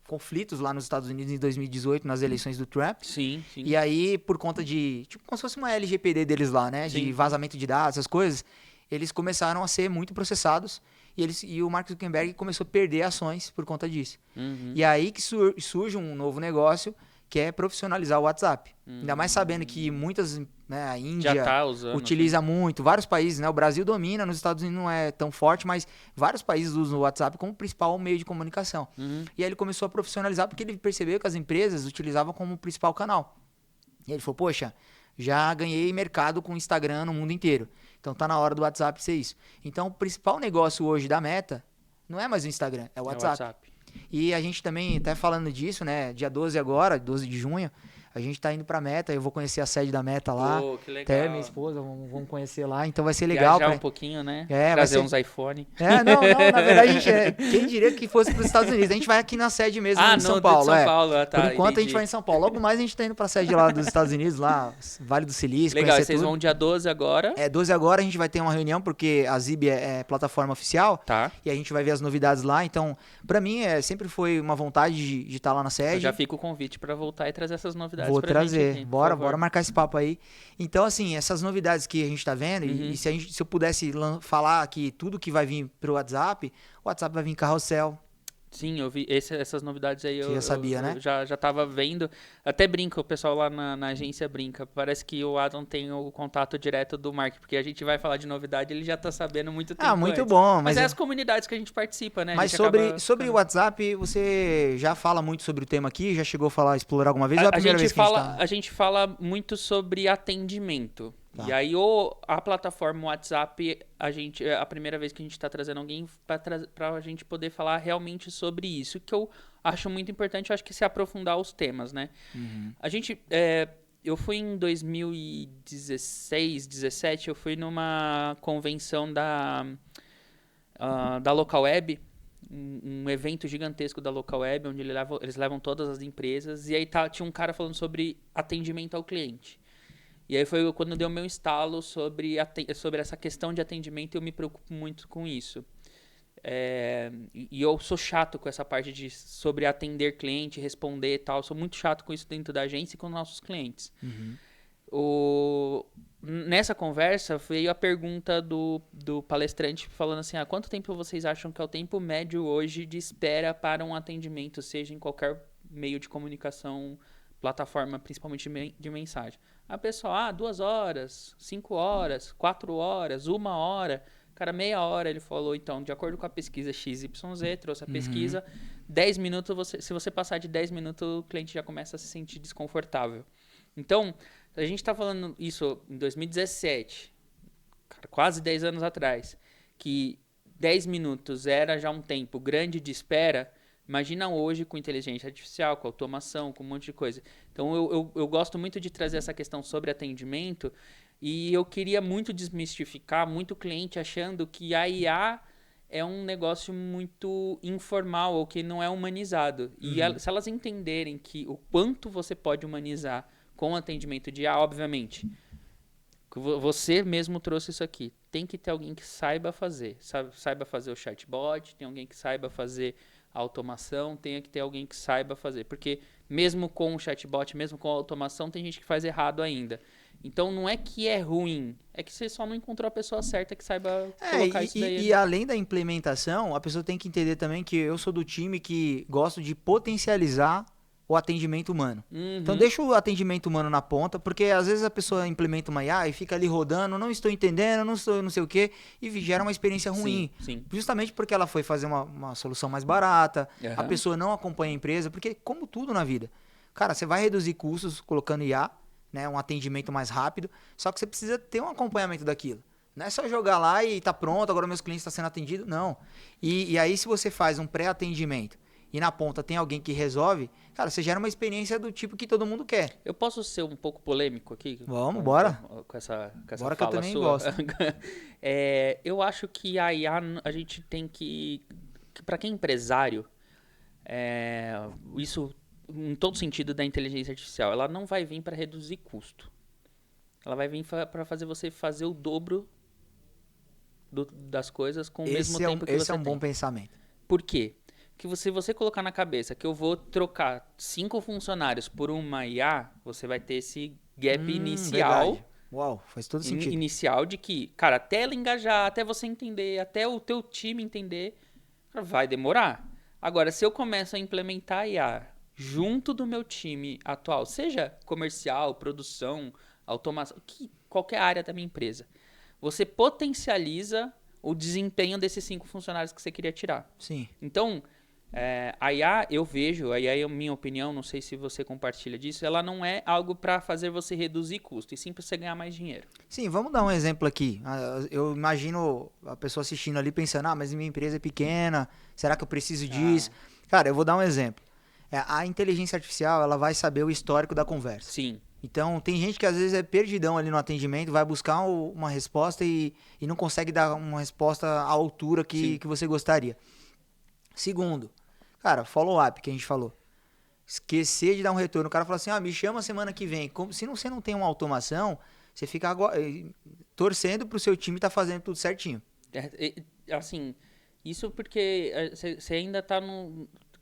conflitos lá nos Estados Unidos em 2018, nas eleições do Trump. Sim. E aí, por conta de, tipo, como se fosse uma LGPD deles lá, né? Sim. De vazamento de dados, essas coisas, eles começaram a ser muito processados e o Mark Zuckerberg começou a perder ações por conta disso. E aí que surge um novo negócio, que é profissionalizar o WhatsApp. Ainda mais sabendo que muitas, né, a Índia já tá usando, utiliza muito, vários países, né? O Brasil domina, nos Estados Unidos não é tão forte, mas vários países usam o WhatsApp como principal meio de comunicação. E aí ele começou a profissionalizar porque ele percebeu que as empresas utilizavam como principal canal. E ele falou, poxa, já ganhei mercado com o Instagram no mundo inteiro. Então tá na hora do WhatsApp ser isso. Então o principal negócio hoje da Meta não é mais o Instagram, é o WhatsApp. E a gente também, até falando disso, né? Dia 12 agora, 12 de junho, a gente tá indo pra Meta. Eu vou conhecer a sede da Meta lá. Pô, que legal. Até minha esposa, vamos conhecer lá. Então vai ser legal. Viajar um pouquinho, né? É, trazer uns iPhone. Não, na verdade, quem diria que fosse pros Estados Unidos? A gente vai aqui na sede mesmo em São Paulo. São Paulo, tá. Por enquanto a gente vai em São Paulo. Logo mais a gente tá indo pra sede lá dos Estados Unidos, lá, Vale do Silício. Legal, e vocês vão dia 12 agora? 12 agora a gente vai ter uma reunião, porque a Zib é plataforma oficial. Tá. E a gente vai ver as novidades lá. Então, pra mim, sempre foi uma vontade de estar lá na sede. Eu já fica o convite pra voltar e trazer essas novidades pra trazer. Gente. Bora marcar esse papo aí. Então, assim, essas novidades que a gente tá vendo, e se eu pudesse falar que tudo que vai vir pro WhatsApp, o WhatsApp vai vir carrossel. Sim, eu vi essas novidades aí. Você já sabia, né? Eu já tava vendo. Até brinca, o pessoal lá na agência brinca. Parece que o Adam tem o contato direto do Mark, porque a gente vai falar de novidade, ele já tá sabendo muito tempo muito antes. Bom. Mas é as comunidades que a gente participa, né? Mas sobre o WhatsApp, você já fala muito sobre o tema aqui? Já chegou a explorar alguma vez? Ou é a primeira vez que a gente fala muito sobre atendimento. Tá. E aí, a plataforma WhatsApp, a primeira vez que a gente está trazendo alguém para a gente poder falar realmente sobre isso, que eu acho muito importante, eu acho que se aprofundar os temas, né? A gente, eu fui em 2016, 17, eu fui numa convenção da Local Web, um evento gigantesco da Local Web, onde eles levam todas as empresas, e aí tinha um cara falando sobre atendimento ao cliente. E aí foi quando deu meu estalo sobre essa questão de atendimento, e eu me preocupo muito com isso. E eu sou chato com essa parte sobre atender cliente, responder e tal. Eu sou muito chato com isso dentro da agência e com nossos clientes. Nessa conversa veio a pergunta do palestrante falando assim, quanto tempo vocês acham que é o tempo médio hoje de espera para um atendimento, seja em qualquer meio de comunicação, plataforma, principalmente de mensagem. A pessoa, 2 horas, 5 horas, 4 horas, 1 hora, cara, meia hora, ele falou, então, de acordo com a pesquisa XYZ, trouxe a pesquisa, 10 minutos, se você passar de 10 minutos, o cliente já começa a se sentir desconfortável. Então, a gente está falando isso em 2017, cara, quase 10 anos atrás, que 10 minutos era já um tempo grande de espera. Imagina hoje com inteligência artificial, com automação, com um monte de coisa. Então, eu gosto muito de trazer essa questão sobre atendimento, e eu queria muito desmistificar muito cliente achando que a IA é um negócio muito informal ou que não é humanizado. E se elas entenderem que o quanto você pode humanizar com o atendimento de IA, obviamente, você mesmo trouxe isso aqui. Tem que ter alguém que saiba fazer. Saiba fazer o chatbot, tem alguém que saiba fazer a automação, tem que ter alguém que saiba fazer. Porque mesmo com o chatbot, mesmo com a automação, tem gente que faz errado ainda. Então não é que é ruim, é que você só não encontrou a pessoa certa que saiba colocar isso daí. E além da implementação, a pessoa tem que entender também que eu sou do time que gosto de potencializar o atendimento humano. Então deixa o atendimento humano na ponta, porque às vezes a pessoa implementa uma IA e fica ali rodando, não estou entendendo, não sei o quê, e gera uma experiência ruim. Sim. Justamente porque ela foi fazer uma solução mais barata, a pessoa não acompanha a empresa, porque como tudo na vida, cara, você vai reduzir custos colocando IA, né, um atendimento mais rápido, só que você precisa ter um acompanhamento daquilo. Não é só jogar lá e tá pronto, agora meus clientes estão sendo atendidos, não. E aí se você faz um pré-atendimento e na ponta tem alguém que resolve, cara, você gera uma experiência do tipo que todo mundo quer. Eu posso ser um pouco polêmico aqui? Vamos, bora. Com essa Bora fala que eu também sua. gosto. Eu acho que a IA, a gente tem que para quem é empresário, isso em todo sentido da inteligência artificial, ela não vai vir para reduzir custo. Ela vai vir para fazer você fazer o dobro das coisas com o mesmo tempo que você tem. Esse é um bom pensamento. Por quê? Que se você colocar na cabeça que eu vou trocar 5 funcionários por uma IA, você vai ter esse gap inicial. Verdade. Uau, faz todo sentido. Inicial de que, cara, até ela engajar, até você entender, até o teu time entender, vai demorar. Agora, se eu começo a implementar a IA junto do meu time atual, seja comercial, produção, automação, qualquer área da minha empresa, você potencializa o desempenho desses 5 funcionários que você queria tirar. Sim. Então, a IA, eu vejo, a IA é a minha opinião, não sei se você compartilha disso, ela não é algo para fazer você reduzir custo, e sim para você ganhar mais dinheiro. Sim, vamos dar um exemplo aqui. Eu imagino a pessoa assistindo ali pensando, mas minha empresa é pequena, será que eu preciso disso? Cara, eu vou dar um exemplo. A inteligência artificial, ela vai saber o histórico da conversa. Sim. Então, tem gente que às vezes é perdidão ali no atendimento, vai buscar uma resposta e não consegue dar uma resposta à altura que você gostaria. Segundo, cara, follow-up que a gente falou. Esquecer de dar um retorno. O cara fala assim, me chama semana que vem. Se você não tem uma automação, você fica torcendo pro seu time estar fazendo tudo certinho. Assim, isso porque você ainda tá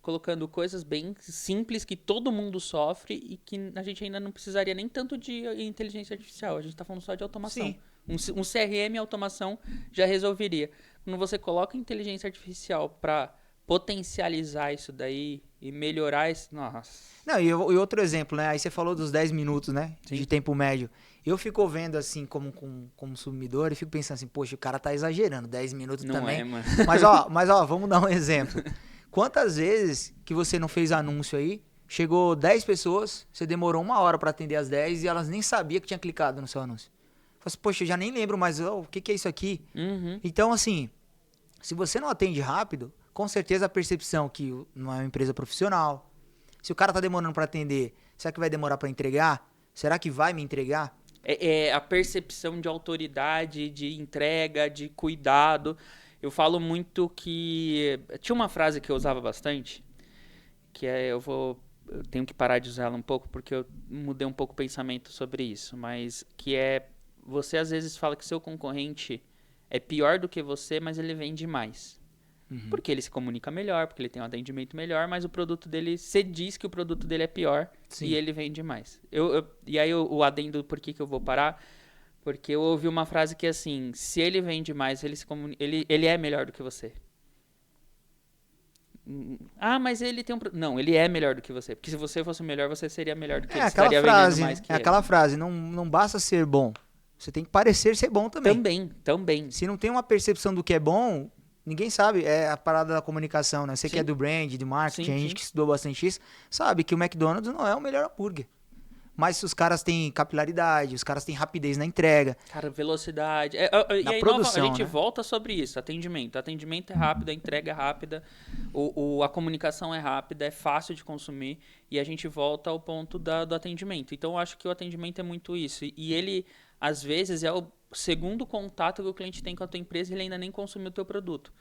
colocando coisas bem simples que todo mundo sofre e que a gente ainda não precisaria nem tanto de inteligência artificial. A gente está falando só de automação. Sim. Um CRM automação já resolveria. Quando você coloca inteligência artificial para potencializar isso daí e melhorar isso... Nossa. Não, e outro exemplo, né? Aí você falou dos 10 minutos, né? Sim. De tempo médio. Eu fico vendo assim como consumidor e fico pensando assim, poxa, o cara tá exagerando, 10 minutos não também. É, mano. Mas ó, vamos dar um exemplo. Quantas vezes que você não fez anúncio aí, chegou 10 pessoas, você demorou 1 hora para atender as 10 e elas nem sabiam que tinha clicado no seu anúncio. Falei assim, poxa, eu já nem lembro mais, o que é isso aqui? Uhum. Então, assim, se você não atende rápido, com certeza a percepção que não é uma empresa profissional. Se o cara tá demorando para atender, será que vai demorar para entregar? Será que vai me entregar? É a percepção de autoridade, de entrega, de cuidado. Eu falo muito que... Tinha uma frase que eu usava bastante, que eu tenho que parar de usar ela um pouco, porque eu mudei um pouco o pensamento sobre isso, mas que você às vezes fala que seu concorrente é pior do que você, mas ele vende mais. Uhum. Porque ele se comunica melhor, porque ele tem um atendimento melhor, mas o produto dele, você diz que o produto dele é pior. Sim. E ele vende mais. E aí o adendo, por que eu vou parar? Porque eu ouvi uma frase que assim, se ele vende mais, ele é melhor do que você. Mas ele tem Não, ele é melhor do que você. Porque se você fosse melhor, você seria melhor do que ele. Aquela frase, mais que aquela frase, não basta ser bom. Você tem que parecer ser bom também. Também. Se não tem uma percepção do que é bom, ninguém sabe. É a parada da comunicação, né? Você que é do brand, de marketing, a gente que estudou bastante isso, sabe que o McDonald's não é o melhor hambúrguer. Mas se os caras têm capilaridade, os caras têm rapidez na entrega. Cara, velocidade. Na produção, a gente né? volta sobre isso, atendimento. Atendimento é rápido, a entrega é rápida, a comunicação é rápida, é fácil de consumir. E a gente volta ao ponto do atendimento. Então, eu acho que o atendimento é muito isso. E ele, às vezes, é o segundo contato que o cliente tem com a tua empresa e ele ainda nem consumiu o teu produto.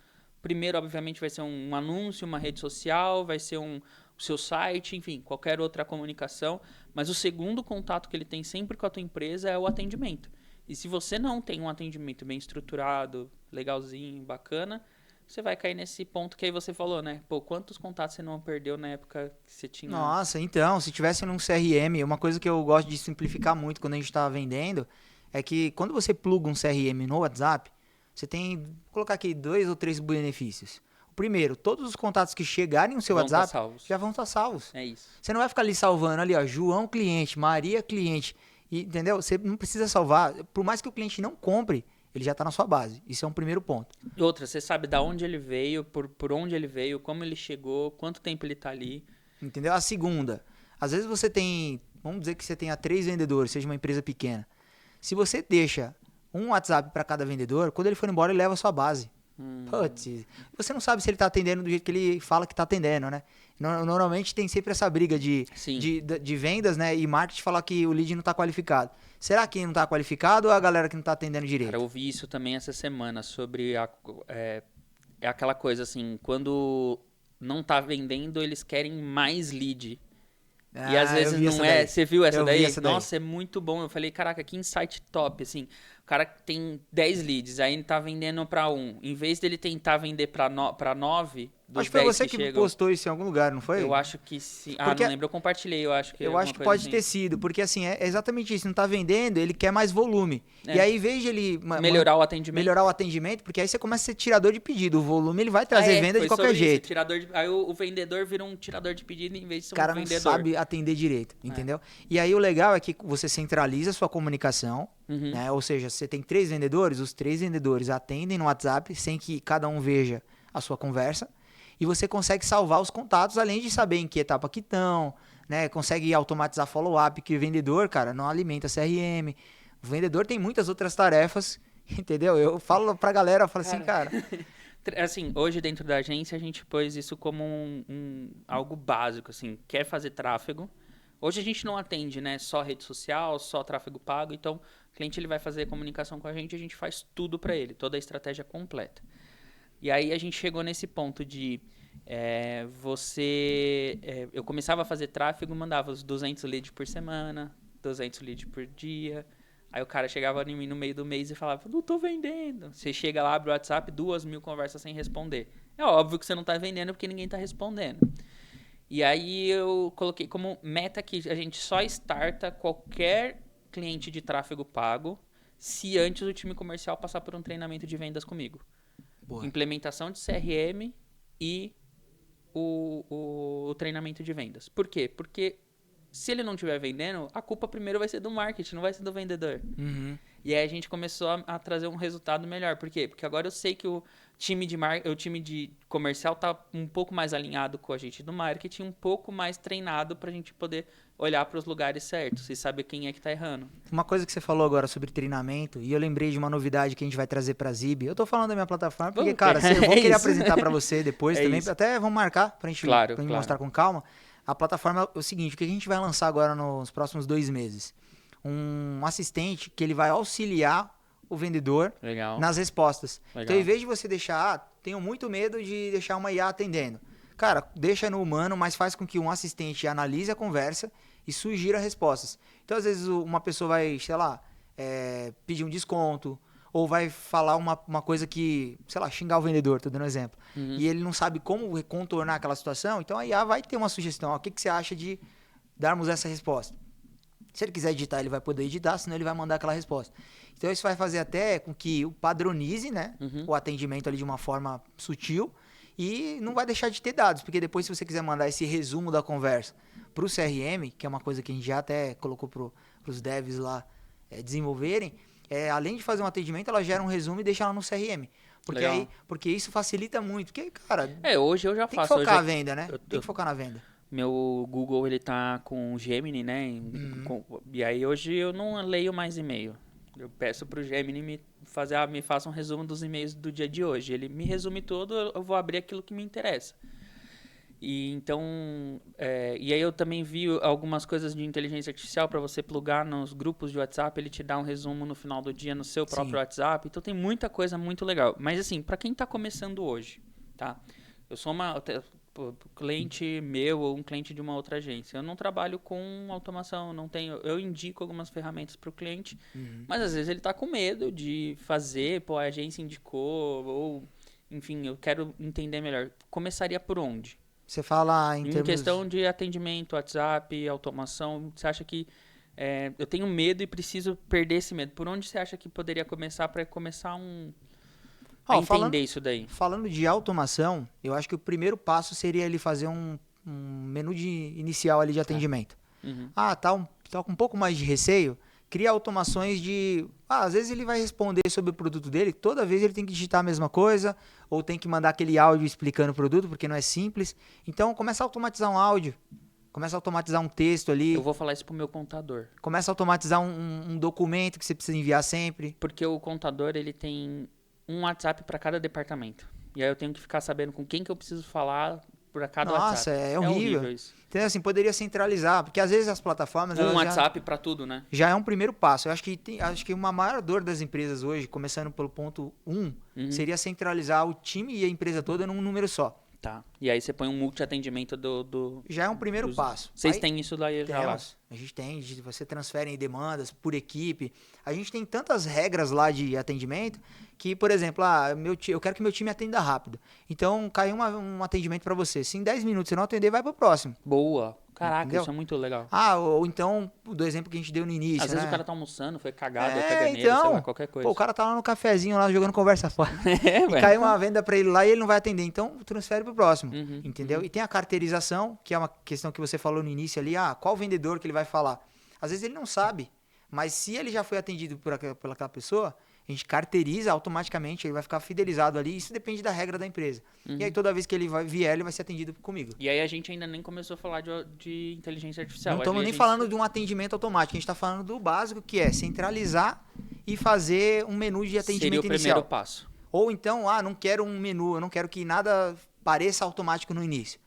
Primeiro, obviamente, vai ser um anúncio, uma rede social, vai ser o seu site, enfim, qualquer outra comunicação. Mas o segundo contato que ele tem sempre com a tua empresa é o atendimento. E se você não tem um atendimento bem estruturado, legalzinho, bacana, você vai cair nesse ponto que aí você falou, né? Pô, quantos contatos você não perdeu na época que você tinha... Nossa, então, se tivesse num CRM, uma coisa que eu gosto de simplificar muito quando a gente está vendendo, é que quando você pluga um CRM no WhatsApp, você tem, vou colocar aqui 2 ou 3 benefícios. O primeiro, todos os contatos que chegarem no seu WhatsApp já vão estar salvos. É isso. Você não vai ficar ali salvando ali, ó, João cliente, Maria cliente, entendeu? Você não precisa salvar, por mais que o cliente não compre, ele já está na sua base. Isso é um primeiro ponto. Outra, você sabe de onde ele veio, por onde ele veio, como ele chegou, quanto tempo ele está ali. Entendeu? A segunda, às vezes você tem, vamos dizer que você tenha 3 vendedores, seja uma empresa pequena. Se você deixa um WhatsApp para cada vendedor, quando ele for embora, ele leva a sua base. Putz, você não sabe se ele tá atendendo do jeito que ele fala que tá atendendo, né? Normalmente tem sempre essa briga de vendas, né? E marketing falar que o lead não tá qualificado. Será que não tá qualificado ou é a galera que não tá atendendo direito? Cara, eu ouvi isso também essa semana sobre aquela coisa assim, quando não tá vendendo, eles querem mais lead. E às vezes não é. Você viu essa daí? Nossa, é muito bom. Eu falei, caraca, que insight top, assim. O cara tem 10 leads, aí ele tá vendendo pra 1. Em vez dele tentar vender pra 9, dos acho que foi 10 você que postou isso em algum lugar, não foi? Eu acho que sim. Porque não lembro, eu compartilhei, eu acho que pode assim. ter sido, porque assim, é exatamente isso, não tá vendendo, ele quer mais volume. E aí, em vez de ele melhorar o atendimento. Porque aí você começa a ser tirador de pedido, o volume ele vai trazer venda de qualquer jeito. Aí o vendedor vira um tirador de pedido em vez de ser um vendedor. O cara não sabe atender direito, entendeu? E aí o legal é que você centraliza a sua comunicação, né? Ou seja, você tem 3 vendedores, os 3 vendedores atendem no WhatsApp sem que cada um veja a sua conversa. E você consegue salvar os contatos, além de saber em que etapa que estão, né? Consegue automatizar follow-up, que o vendedor, cara, não alimenta CRM. O vendedor tem muitas outras tarefas, entendeu? Eu falo pra galera, eu falo assim, cara... Assim, hoje dentro da agência a gente pôs isso como algo básico, assim, quer fazer tráfego. Hoje a gente não atende, né, só rede social, só tráfego pago, então o cliente ele vai fazer comunicação com a gente faz tudo pra ele, toda a estratégia completa. E aí a gente chegou nesse ponto de eu começava a fazer tráfego, mandava os 200 leads por semana, 200 leads por dia. Aí o cara chegava em mim no meio do mês e falava, não tô vendendo. Você chega lá, abre o WhatsApp, 2.000 conversas sem responder. É óbvio que você não tá vendendo porque ninguém tá respondendo. E aí eu coloquei como meta que a gente só starta qualquer cliente de tráfego pago se antes o time comercial passar por um treinamento de vendas comigo. Boa. Implementação de CRM e o treinamento de vendas. Por quê? Porque se ele não estiver vendendo, a culpa primeiro vai ser do marketing, não vai ser do vendedor. E aí a gente começou a trazer um resultado melhor. Por quê? Porque agora eu sei que o time de comercial tá um pouco mais alinhado com a gente do marketing, um pouco mais treinado pra gente poder olhar para os lugares certos e saber quem é que tá errando. Uma coisa que você falou agora sobre treinamento, e eu lembrei de uma novidade que a gente vai trazer pra Zib. Eu tô falando da minha plataforma porque, cara, eu vou querer apresentar pra você depois também. Isso. Até vamos marcar pra gente mostrar com calma. A plataforma é o seguinte, o que a gente vai lançar agora nos próximos 2 meses? Um assistente que ele vai auxiliar o vendedor nas respostas. Legal. Então, em vez de você deixar, tenho muito medo de deixar uma IA atendendo. Cara, deixa no humano, mas faz com que um assistente analise a conversa e sugira respostas. Então, às vezes, uma pessoa vai, sei lá, pedir um desconto, ou vai falar uma coisa que, sei lá, xingar o vendedor, tô dando um exemplo. E ele não sabe como contornar aquela situação, então a IA vai ter uma sugestão. O que você acha de darmos essa resposta? Se ele quiser editar, ele vai poder editar, senão ele vai mandar aquela resposta. Então isso vai fazer até com que o padronize, né, o atendimento ali de uma forma sutil e não vai deixar de ter dados, porque depois se você quiser mandar esse resumo da conversa para o CRM, que é uma coisa que a gente já até colocou para os devs lá desenvolverem, além de fazer um atendimento, ela gera um resumo e deixa lá no CRM. Porque isso facilita muito. Porque, cara, hoje eu já tem que focar na venda, né? Tem que focar na venda. Meu Google, ele tá com o Gemini, né? E aí hoje eu não leio mais e-mail. Eu peço pro Gemini me faça um resumo dos e-mails do dia de hoje. Ele me resume tudo, eu vou abrir aquilo que me interessa. E então, e aí eu também vi algumas coisas de inteligência artificial para você plugar nos grupos de WhatsApp, ele te dá um resumo no final do dia no seu próprio WhatsApp. Então tem muita coisa muito legal. Mas assim, para quem tá começando hoje, tá? Eu sou cliente meu ou um cliente de uma outra agência. Eu não trabalho com automação, eu indico algumas ferramentas para o cliente, mas às vezes ele está com medo de fazer, a agência indicou, ou enfim, eu quero entender melhor. Começaria por onde? Você fala em questão de atendimento, WhatsApp, automação, você acha que eu tenho medo e preciso perder esse medo. Por onde você acha que poderia começar para começar entender isso daí? Falando de automação, eu acho que o primeiro passo seria ele fazer um menu inicial ali de atendimento. Tá com um pouco mais de receio, cria automações às vezes ele vai responder sobre o produto dele, toda vez ele tem que digitar a mesma coisa, ou tem que mandar aquele áudio explicando o produto, porque não é simples. Então, começa a automatizar um áudio, começa a automatizar um texto ali. Eu vou falar isso pro meu contador. Começa a automatizar um documento que você precisa enviar sempre. Porque o contador, ele tem um WhatsApp para cada departamento. E aí eu tenho que ficar sabendo com quem que eu preciso falar para cada Nossa, WhatsApp. é horrível isso. Então, assim, poderia centralizar, porque às vezes as plataformas... Um WhatsApp para tudo, né? Já é um primeiro passo. Eu acho que uma maior dor das empresas hoje, começando pelo ponto 1, seria centralizar o time e a empresa toda num número só. Tá. E aí você põe um multi-atendimento do... Já é um primeiro passo. Vocês têm isso daí já lá? A gente tem, você transfere demandas por equipe. A gente tem tantas regras lá de atendimento que, por exemplo, eu quero que meu time atenda rápido. Então, cai um atendimento para você. Se em 10 minutos você não atender, vai pro próximo. Boa. Caraca, Entendeu? Isso é muito legal. Ou então, do exemplo que a gente deu no início, Às vezes o cara tá almoçando, foi cagado, sei lá, qualquer coisa. Pô, o cara tá lá no cafezinho, lá jogando conversa fora. E caiu uma venda pra ele lá e ele não vai atender. Então, transfere pro próximo, entendeu? E tem a carteirização, que é uma questão que você falou no início ali. Qual vendedor que ele vai falar? Às vezes ele não sabe, mas se ele já foi atendido por aquela pessoa, a gente carteiriza automaticamente, ele vai ficar fidelizado ali. Isso depende da regra da empresa. E aí, toda vez que ele vier, ele vai ser atendido comigo. E aí, a gente ainda nem começou a falar de inteligência artificial. Não estamos nem falando de um atendimento automático. A gente está falando do básico, que é centralizar e fazer um menu de atendimento inicial. Seria o primeiro passo. Ou então, não quero um menu, eu não quero que nada pareça automático no início.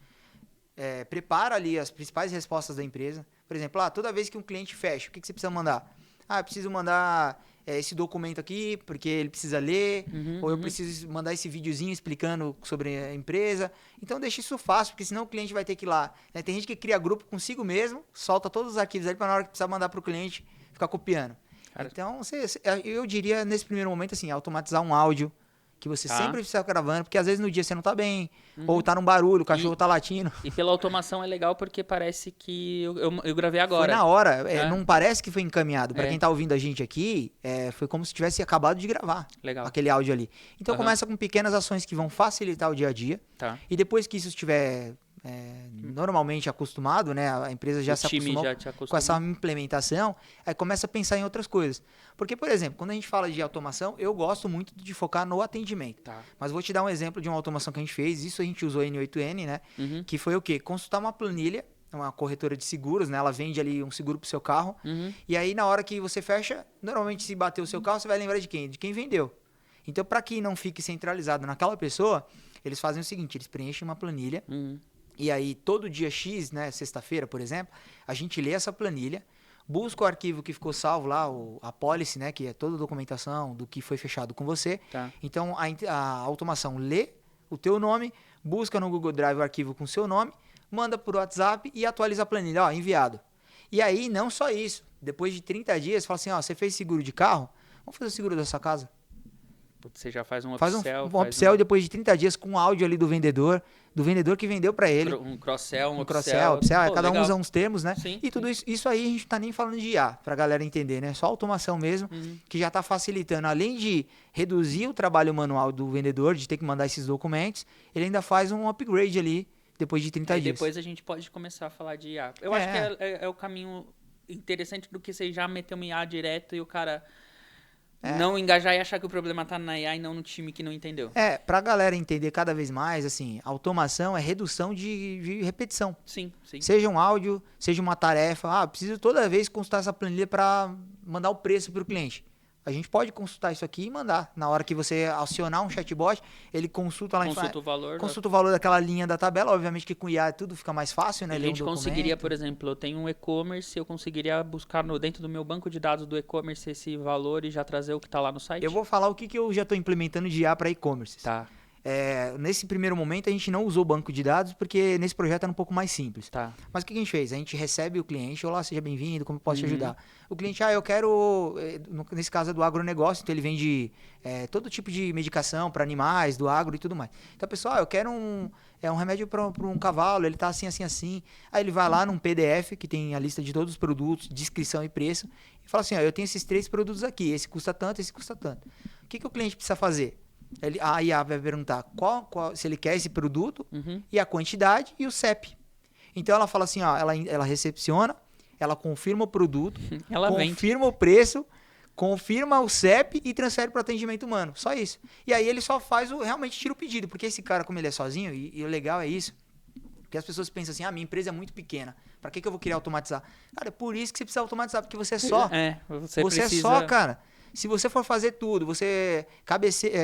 Prepara ali as principais respostas da empresa. Por exemplo, toda vez que um cliente fecha, o que você precisa mandar? Eu preciso mandar... esse documento aqui, porque ele precisa ler, ou eu preciso mandar esse videozinho explicando sobre a empresa. Então, deixa isso fácil, porque senão o cliente vai ter que ir lá. Tem gente que cria grupo consigo mesmo, solta todos os arquivos ali para na hora que precisar mandar para o cliente, ficar copiando. Cara. Então, eu diria, nesse primeiro momento, assim, automatizar um áudio, que você sempre precisa gravando, porque às vezes no dia você não tá bem, ou tá num barulho, o cachorro tá latindo. E pela automação é legal porque parece que eu gravei agora. Foi na hora, não parece que foi encaminhado. Pra quem tá ouvindo a gente aqui, foi como se tivesse acabado de gravar aquele áudio ali. Então começa com pequenas ações que vão facilitar o dia a dia. Tá. E depois que isso estiver normalmente acostumado, né? A empresa já se acostumou com essa implementação, aí começa a pensar em outras coisas. Porque, por exemplo, quando a gente fala de automação, eu gosto muito de focar no atendimento. Tá. Mas vou te dar um exemplo de uma automação que a gente fez, isso a gente usou N8N, né? Que foi o quê? Consultar uma planilha, uma corretora de seguros, né? Ela vende ali um seguro pro seu carro, e aí na hora que você fecha, normalmente se bater o seu carro, você vai lembrar de quem? De quem vendeu. Então, para que não fique centralizado naquela pessoa, eles fazem o seguinte, eles preenchem uma planilha, e aí, todo dia X, né, sexta-feira, por exemplo, a gente lê essa planilha, busca o arquivo que ficou salvo lá, a policy, né, que é toda a documentação do que foi fechado com você. Tá. Então, a automação lê o teu nome, busca no Google Drive o arquivo com o seu nome, manda por WhatsApp e atualiza a planilha, enviado. E aí, não só isso, depois de 30 dias, fala assim, você fez seguro de carro? Vamos fazer o seguro da sua casa. Você já faz um upsell. Um upsell depois de 30 dias com áudio ali do vendedor que vendeu para ele. Um cross-sell, um upsell. Cada um usa uns termos, né? Sim, e tudo isso aí a gente não tá nem falando de IA, pra galera entender, né? Só automação mesmo, que já tá facilitando. Além de reduzir o trabalho manual do vendedor, de ter que mandar esses documentos, ele ainda faz um upgrade ali depois de 30 dias. E depois a gente pode começar a falar de IA. Eu acho que é o caminho interessante do que você já meter uma IA direto e o cara... Não engajar e achar que o problema tá na IA e não no time que não entendeu. Pra galera entender cada vez mais, assim, automação é redução de repetição. Sim. Seja um áudio, seja uma tarefa. Preciso toda vez consultar essa planilha para mandar o preço para o cliente. A gente pode consultar isso aqui e mandar. Na hora que você acionar um chatbot, ele consulta lá Consulta o valor. Consulta o valor daquela linha da tabela. Obviamente que com IA tudo fica mais fácil, né? A gente conseguiria, por exemplo, eu tenho um e-commerce, eu conseguiria buscar dentro do meu banco de dados do e-commerce esse valor e já trazer o que está lá no site? Eu vou falar o que eu já estou implementando de IA para e-commerce. Tá. Nesse primeiro momento a gente não usou banco de dados porque nesse projeto era um pouco mais simples. Tá. Mas o que a gente fez? A gente recebe o cliente, olá, seja bem-vindo, como eu posso te ajudar? O cliente, eu quero, nesse caso é do agronegócio, então ele vende todo tipo de medicação para animais, do agro e tudo mais. Então, pessoal, eu quero um remédio para um cavalo, ele tá assim, assim, assim. Aí ele vai lá num PDF que tem a lista de todos os produtos, descrição e preço, e fala assim, eu tenho esses 3 produtos aqui, esse custa tanto, esse custa tanto. O que o cliente precisa fazer? A IA vai perguntar se ele quer esse produto, e a quantidade e o CEP. Então ela fala assim, ela recepciona, ela confirma o produto, confirma o preço, confirma o CEP e transfere para o atendimento humano. Só isso. E aí ele só realmente tira o pedido, porque esse cara, como ele é sozinho, e o legal é isso, porque as pessoas pensam assim, minha empresa é muito pequena, para que eu vou querer automatizar? Cara, é por isso que você precisa automatizar, porque você é só. Você precisa... é só, cara. Se você for fazer tudo, você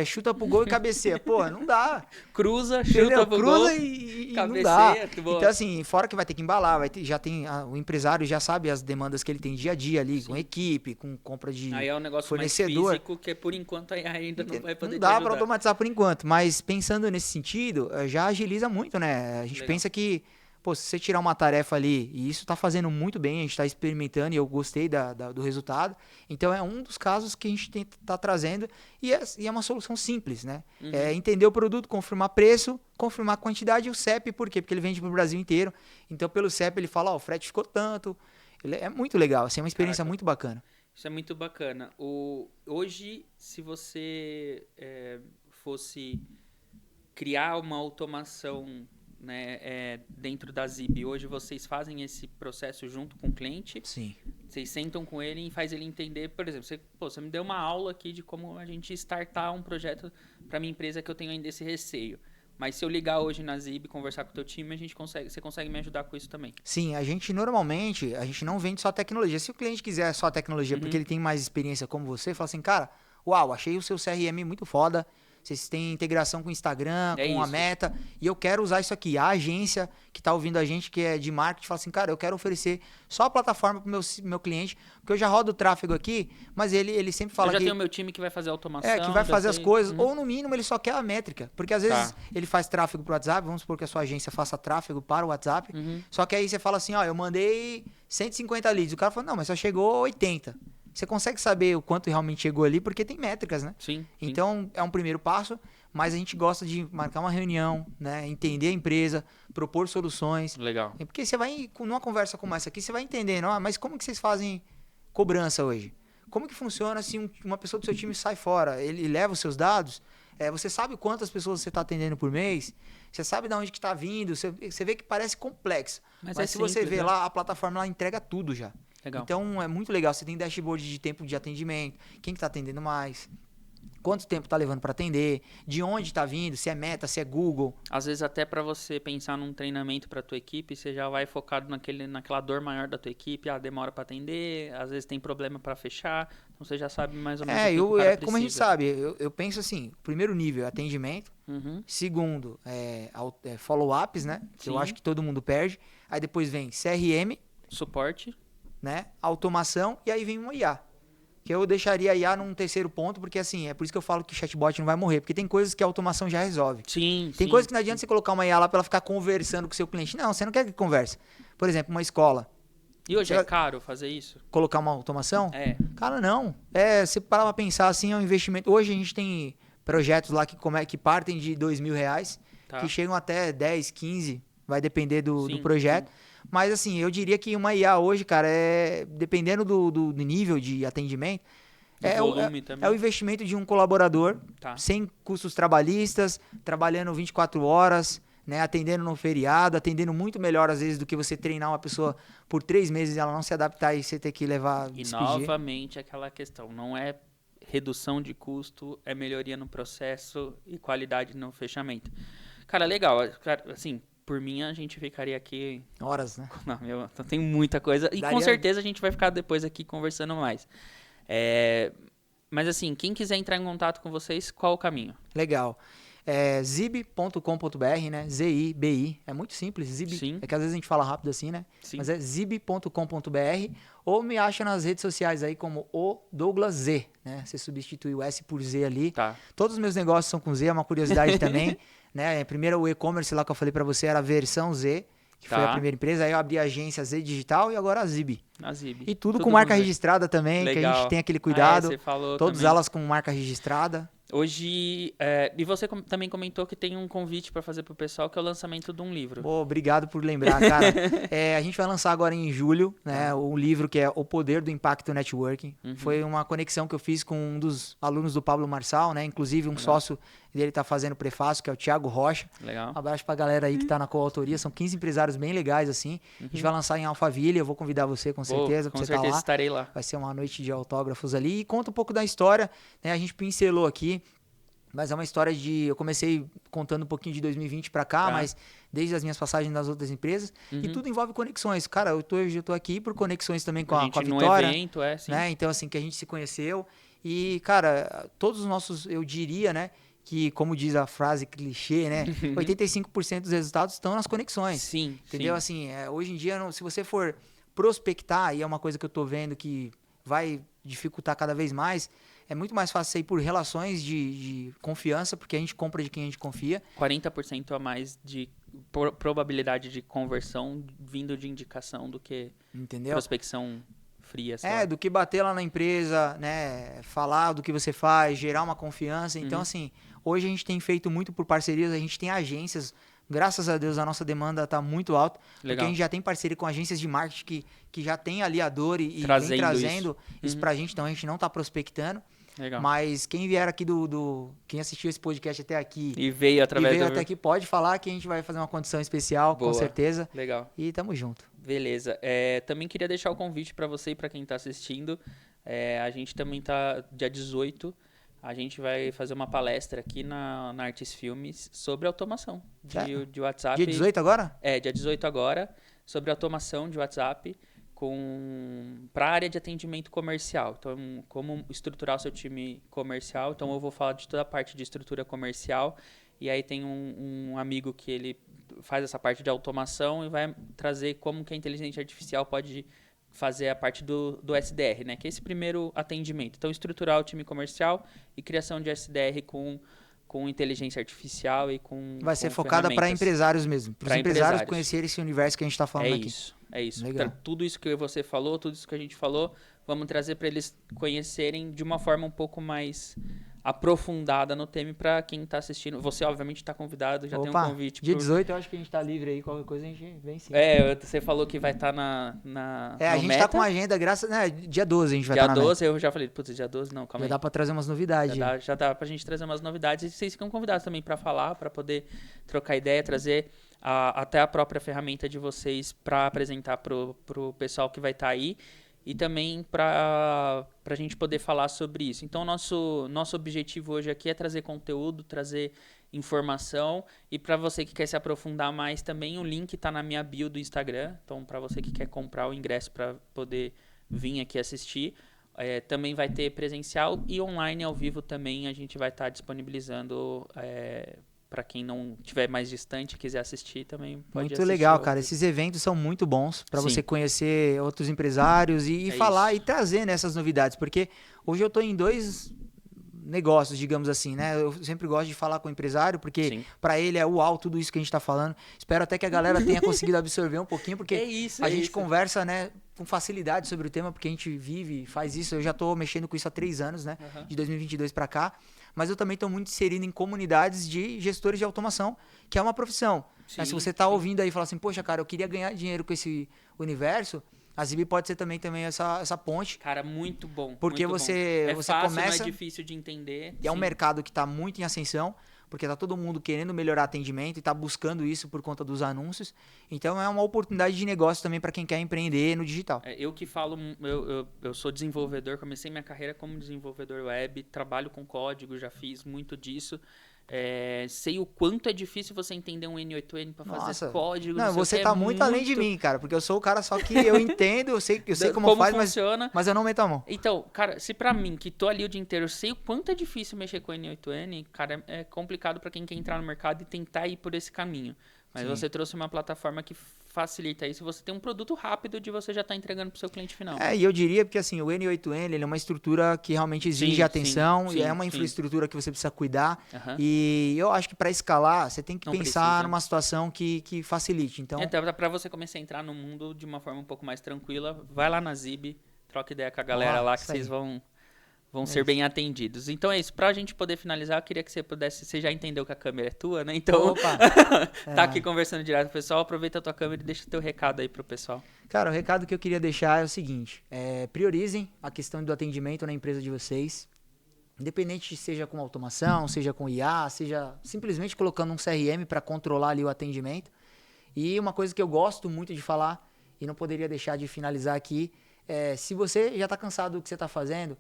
chuta pro gol e cabeceia. Pô, não dá. Cruza, Entendeu? chuta pro Cruza gol, e não cabeceia. dá. Então, assim, fora que vai ter que embalar, já tem, o empresário já sabe as demandas que ele tem dia a dia ali, com equipe, com compra de aí é um negócio fornecedor. Mais físico, que por enquanto ainda não vai poder Não dá te para automatizar por enquanto, mas pensando nesse sentido, já agiliza muito, né? A gente pensa que, pô, se você tirar uma tarefa ali, e isso tá fazendo muito bem, a gente tá experimentando e eu gostei do resultado, então é um dos casos que a gente tá trazendo e é uma solução simples, né? É entender o produto, confirmar preço, confirmar quantidade e o CEP, por quê? Porque ele vende pro Brasil inteiro, então pelo CEP ele fala, ó, o frete ficou tanto, é muito legal, assim, é uma experiência muito bacana. Isso é muito bacana. Hoje, se você fosse criar uma automação, né, dentro da Zib, hoje vocês fazem esse processo junto com o cliente? Sim. Vocês sentam com ele e faz ele entender, por exemplo, você me deu uma aula aqui de como a gente startar um projeto para minha empresa que eu tenho ainda esse receio. Mas se eu ligar hoje na Zib e conversar com o teu time, você consegue me ajudar com isso também? Sim, a gente não vende só tecnologia. Se o cliente quiser só tecnologia porque ele tem mais experiência como você, fala assim, cara, uau, achei o seu CRM muito foda, vocês têm integração com o Instagram, com a Meta, e eu quero usar isso aqui. A agência que está ouvindo a gente, que é de marketing, fala assim, cara, eu quero oferecer só a plataforma para o meu cliente, porque eu já rodo o tráfego aqui, mas ele sempre fala que... Eu já tenho o meu time que vai fazer a automação. Que vai fazer as coisas, ou no mínimo ele só quer a métrica, porque às vezes ele faz tráfego para o WhatsApp, vamos supor que a sua agência faça tráfego para o WhatsApp, só que aí você fala assim, ó, eu mandei 150 leads, o cara fala, não, mas só chegou 80. Você consegue saber o quanto realmente chegou ali, porque tem métricas, né? Sim. Então, é um primeiro passo, mas a gente gosta de marcar uma reunião, né? Entender a empresa, propor soluções. Legal. Porque você vai, numa conversa como essa aqui, você vai entendendo, mas como que vocês fazem cobrança hoje? Como que funciona se uma pessoa do seu time sai fora? Ele leva os seus dados? Você sabe quantas pessoas você está atendendo por mês? Você sabe de onde que está vindo? Você vê que parece complexo. Mas se você vê lá, a plataforma ela entrega tudo já. Legal. Então, é muito legal. Você tem dashboard de tempo de atendimento, quem que está atendendo mais, quanto tempo está levando para atender, de onde está vindo, se é Meta, se é Google. Às vezes até para você pensar num treinamento para tua equipe, você já vai focado naquela dor maior da tua equipe, demora para atender, às vezes tem problema para fechar, então você já sabe mais ou menos o que o cara precisa. Como a gente sabe, eu penso assim, primeiro nível é atendimento, segundo follow-ups, né, que eu acho que todo mundo perde, aí depois vem CRM, suporte, né, automação e aí vem uma IA. Que eu deixaria a IA num terceiro ponto, porque assim, é por isso que eu falo que chatbot não vai morrer, porque tem coisas que a automação já resolve. Tem coisas que não adianta você colocar uma IA lá para ela ficar conversando com o seu cliente. Não, você não quer que converse. Por exemplo, uma escola. E hoje é caro fazer isso? Colocar uma automação? Cara, não. Você parar pra pensar assim, é um investimento. Hoje a gente tem projetos lá que partem de R$2.000, que chegam até 10, 15, vai depender do projeto. Sim. Mas assim, eu diria que uma IA hoje, cara, dependendo do nível de atendimento, é o investimento de um colaborador, sem custos trabalhistas, trabalhando 24 horas, né, atendendo no feriado, atendendo muito melhor às vezes do que você treinar uma pessoa por 3 meses e ela não se adaptar e você ter que levar, despedir. E novamente aquela questão, não é redução de custo, é melhoria no processo e qualidade no fechamento. Cara, legal, cara, assim... Por mim, a gente ficaria aqui... horas, né? Não, tem muita coisa. E com certeza a gente vai ficar depois aqui conversando mais. Mas assim, quem quiser entrar em contato com vocês, qual o caminho? Legal. Zib.com.br, né? Z-I-B-I. É muito simples, Zib. Sim. É que às vezes a gente fala rápido assim, né? Sim. Mas é zib.com.br. Ou me acha nas redes sociais aí como o Douglas Z, né? Você substitui o S por Z ali. Tá. Todos os meus negócios são com Z, é uma curiosidade também. Né? Primeiro o e-commerce lá que eu falei pra você era a versão Z, que foi a primeira empresa. Aí eu abri a agência Z Digital e agora a Zib. E tudo com marca registrada também, legal. Que a gente tem aquele cuidado. Você falou todas também. Elas com marca registrada. Hoje, e você também comentou que tem um convite para fazer pro pessoal, que é o lançamento de um livro. Pô, obrigado por lembrar, cara. A gente vai lançar agora em julho, né, um livro que é O Poder do Impacto Networking. Foi uma conexão que eu fiz com um dos alunos do Pablo Marçal, né, inclusive um sócio dele tá fazendo prefácio, que é o Thiago Rocha. Legal. Um abraço pra galera aí que tá na coautoria, são 15 empresários bem legais, assim. A gente vai lançar em Alphaville, eu vou convidar você com certeza, pra você estar lá. Estarei lá. Vai ser uma noite de autógrafos ali e conta um pouco da história, né, a gente pincelou aqui. Mas é uma história eu comecei contando um pouquinho de 2020 para cá, mas desde as minhas passagens nas outras empresas, e tudo envolve conexões. Cara, eu tô aqui por conexões também com a Vitória. Evento, sim. Né? Então, assim, que a gente se conheceu, E, cara, todos os nossos, eu diria, né, que, como diz a frase clichê, né, 85% dos resultados estão nas conexões. Sim, entendeu? Sim. Assim, hoje em dia, se você for prospectar, e é uma coisa que eu tô vendo que vai dificultar cada vez mais, é muito mais fácil sair por relações de confiança, porque a gente compra de quem a gente confia. 40% a mais de probabilidade de conversão vindo de indicação do que prospecção fria. Do que bater lá na empresa, né, falar do que você faz, gerar uma confiança. Então, assim, hoje a gente tem feito muito por parcerias, a gente tem agências. Graças a Deus a nossa demanda está muito alta, porque a gente já tem parceria com agências de marketing que já tem ali a dor e vem trazendo isso pra gente, então a gente não está prospectando. Legal. Mas quem vier aqui quem assistiu esse podcast até aqui e veio até aqui, pode falar que a gente vai fazer uma condição especial, Boa. Com certeza. Legal. E tamo junto. Beleza. Também queria deixar o convite para você e para quem está assistindo. A gente também tá dia 18. A gente vai fazer uma palestra aqui na Artes Filmes sobre automação de WhatsApp. Dia 18 agora? Dia 18 agora, sobre automação de WhatsApp para a área de atendimento comercial. Então, como estruturar o seu time comercial. Então, eu vou falar de toda a parte de estrutura comercial. E aí tem um amigo que ele faz essa parte de automação e vai trazer como que a inteligência artificial pode fazer a parte do SDR, né? Que é esse primeiro atendimento. Então, estruturar o time comercial e criação de SDR com inteligência artificial e com vai ser focada para empresários mesmo. Para os empresários conhecerem esse universo que a gente está falando aqui. É isso. Legal. Tudo isso que você falou, tudo isso que a gente falou, vamos trazer para eles conhecerem de uma forma um pouco mais aprofundada no tema para quem está assistindo. Você, obviamente, está convidado, já tem um convite. Dia 18, eu acho que a gente está livre aí, qualquer coisa a gente vem sim. Você falou que vai estar a gente está com a agenda, dia 12 a gente vai estar na Dia 12, eu já falei, dia 12 não, calma aí. Já dá para trazer umas novidades. Já dá para a gente trazer umas novidades e vocês ficam convidados também para falar, para poder trocar ideia, trazer até a própria ferramenta de vocês para apresentar pro pessoal que vai estar aí. E também para a gente poder falar sobre isso. Então, nosso objetivo hoje aqui é trazer conteúdo, trazer informação. E para você que quer se aprofundar mais também, o link está na minha bio do Instagram. Então, para você que quer comprar o ingresso para poder vir aqui assistir, também vai ter presencial e online ao vivo também a gente vai estar disponibilizando para quem não estiver mais distante e quiser assistir também pode assistir. Muito legal, cara. Esses eventos são muito bons para você conhecer outros empresários e falar e trazer nessas novidades. Porque hoje eu estou em 2 negócios, digamos assim, né? Eu sempre gosto de falar com o empresário, porque para ele é uau, tudo isso que a gente está falando. Espero até que a galera tenha conseguido absorver um pouquinho, porque a gente conversa, né, com facilidade sobre o tema, porque a gente vive, faz isso. Eu já estou mexendo com isso há 3 anos, né? De 2022 para cá. Mas eu também estou muito inserido em comunidades de gestores de automação, que é uma profissão. Se você está ouvindo aí e fala assim, poxa, cara, eu queria ganhar dinheiro com esse universo, a Zibi pode ser também essa ponte. Cara, muito bom. Porque muito você fácil, começa... não é difícil de entender. É um mercado que está muito em ascensão, porque está todo mundo querendo melhorar atendimento e está buscando isso por conta dos anúncios. Então, é uma oportunidade de negócio também para quem quer empreender no digital. Eu que falo, eu sou desenvolvedor, comecei minha carreira como desenvolvedor web, trabalho com código, já fiz muito disso. Sei o quanto é difícil você entender um N8N para fazer código. Não, você tá muito além de mim, cara, porque eu sou o cara só que eu entendo, eu sei como faz, funciona. Mas eu não meto a mão. Então, cara, se pra mim, que tô ali o dia inteiro, eu sei o quanto é difícil mexer com N8N, cara, é complicado pra quem quer entrar no mercado e tentar ir por esse caminho. Mas você trouxe uma plataforma que facilita isso. Você tem um produto rápido de você já estar entregando para o seu cliente final. E eu diria porque assim, o N8N ele é uma estrutura que realmente exige atenção e é uma infraestrutura que você precisa cuidar. E eu acho que para escalar, você tem que pensar numa situação que facilite. Então, para você começar a entrar no mundo de uma forma um pouco mais tranquila, vai lá na Zib, troca ideia com a galera lá que vocês vão ser bem atendidos. Então é isso. Pra gente poder finalizar, eu queria que você já entendeu que a câmera é tua, né? Então, tá aqui conversando direto com o pessoal, aproveita a tua câmera e deixa o teu recado aí pro pessoal. Cara, o recado que eu queria deixar é o seguinte, priorizem a questão do atendimento na empresa de vocês, independente seja com automação, seja com IA, seja simplesmente colocando um CRM para controlar ali o atendimento. E uma coisa que eu gosto muito de falar, e não poderia deixar de finalizar aqui, se você já tá cansado do que você tá fazendo,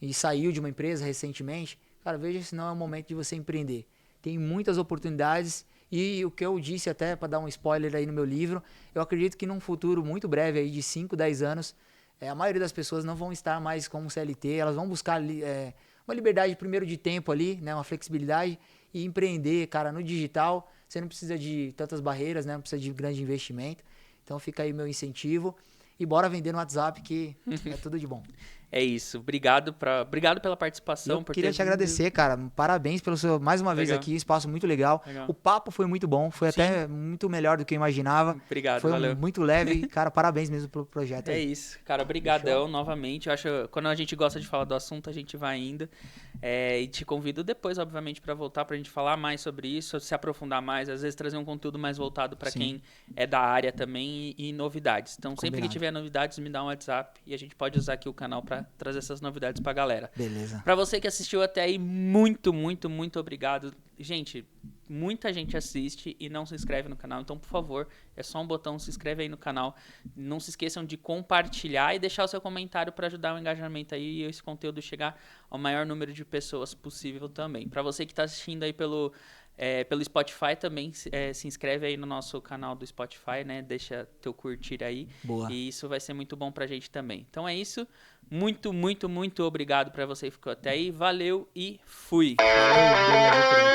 e saiu de uma empresa recentemente, cara, veja se não é o momento de você empreender. Tem muitas oportunidades e o que eu disse até para dar um spoiler aí no meu livro, eu acredito que num futuro muito breve aí de 5, 10 anos, a maioria das pessoas não vão estar mais como CLT, elas vão buscar uma liberdade primeiro de tempo ali, né, uma flexibilidade e empreender, cara, no digital. Você não precisa de tantas barreiras, né, não precisa de grande investimento. Então fica aí meu incentivo e bora vender no WhatsApp que é tudo de bom. É isso. Obrigado pela participação. Eu queria te agradecer, cara. Parabéns pelo seu, mais uma vez aqui, espaço muito legal. O papo foi muito bom, foi até muito melhor do que eu imaginava. Obrigado, foi valeu. Muito leve. Cara, parabéns mesmo pelo projeto aí. É isso, cara. Brigadão novamente. Eu acho que quando a gente gosta de falar do assunto, a gente vai ainda. E te convido depois, obviamente, para voltar, pra gente falar mais sobre isso, se aprofundar mais, às vezes trazer um conteúdo mais voltado para quem é da área também e novidades. Então, sempre que tiver novidades, me dá um WhatsApp e a gente pode usar aqui o canal para trazer essas novidades pra galera. Beleza. Pra você que assistiu até aí, muito, muito, muito obrigado. Gente, muita gente assiste e não se inscreve no canal, então, por favor, é só um botão, se inscreve aí no canal. Não se esqueçam de compartilhar e deixar o seu comentário para ajudar o engajamento aí e esse conteúdo chegar ao maior número de pessoas possível também. Pra você que tá assistindo aí pelo Spotify também, se inscreve aí no nosso canal do Spotify, né? Deixa teu curtir aí. Boa. E isso vai ser muito bom pra gente também. Então é isso. Muito, muito, muito obrigado pra você que ficou até aí. Valeu e fui! Valeu,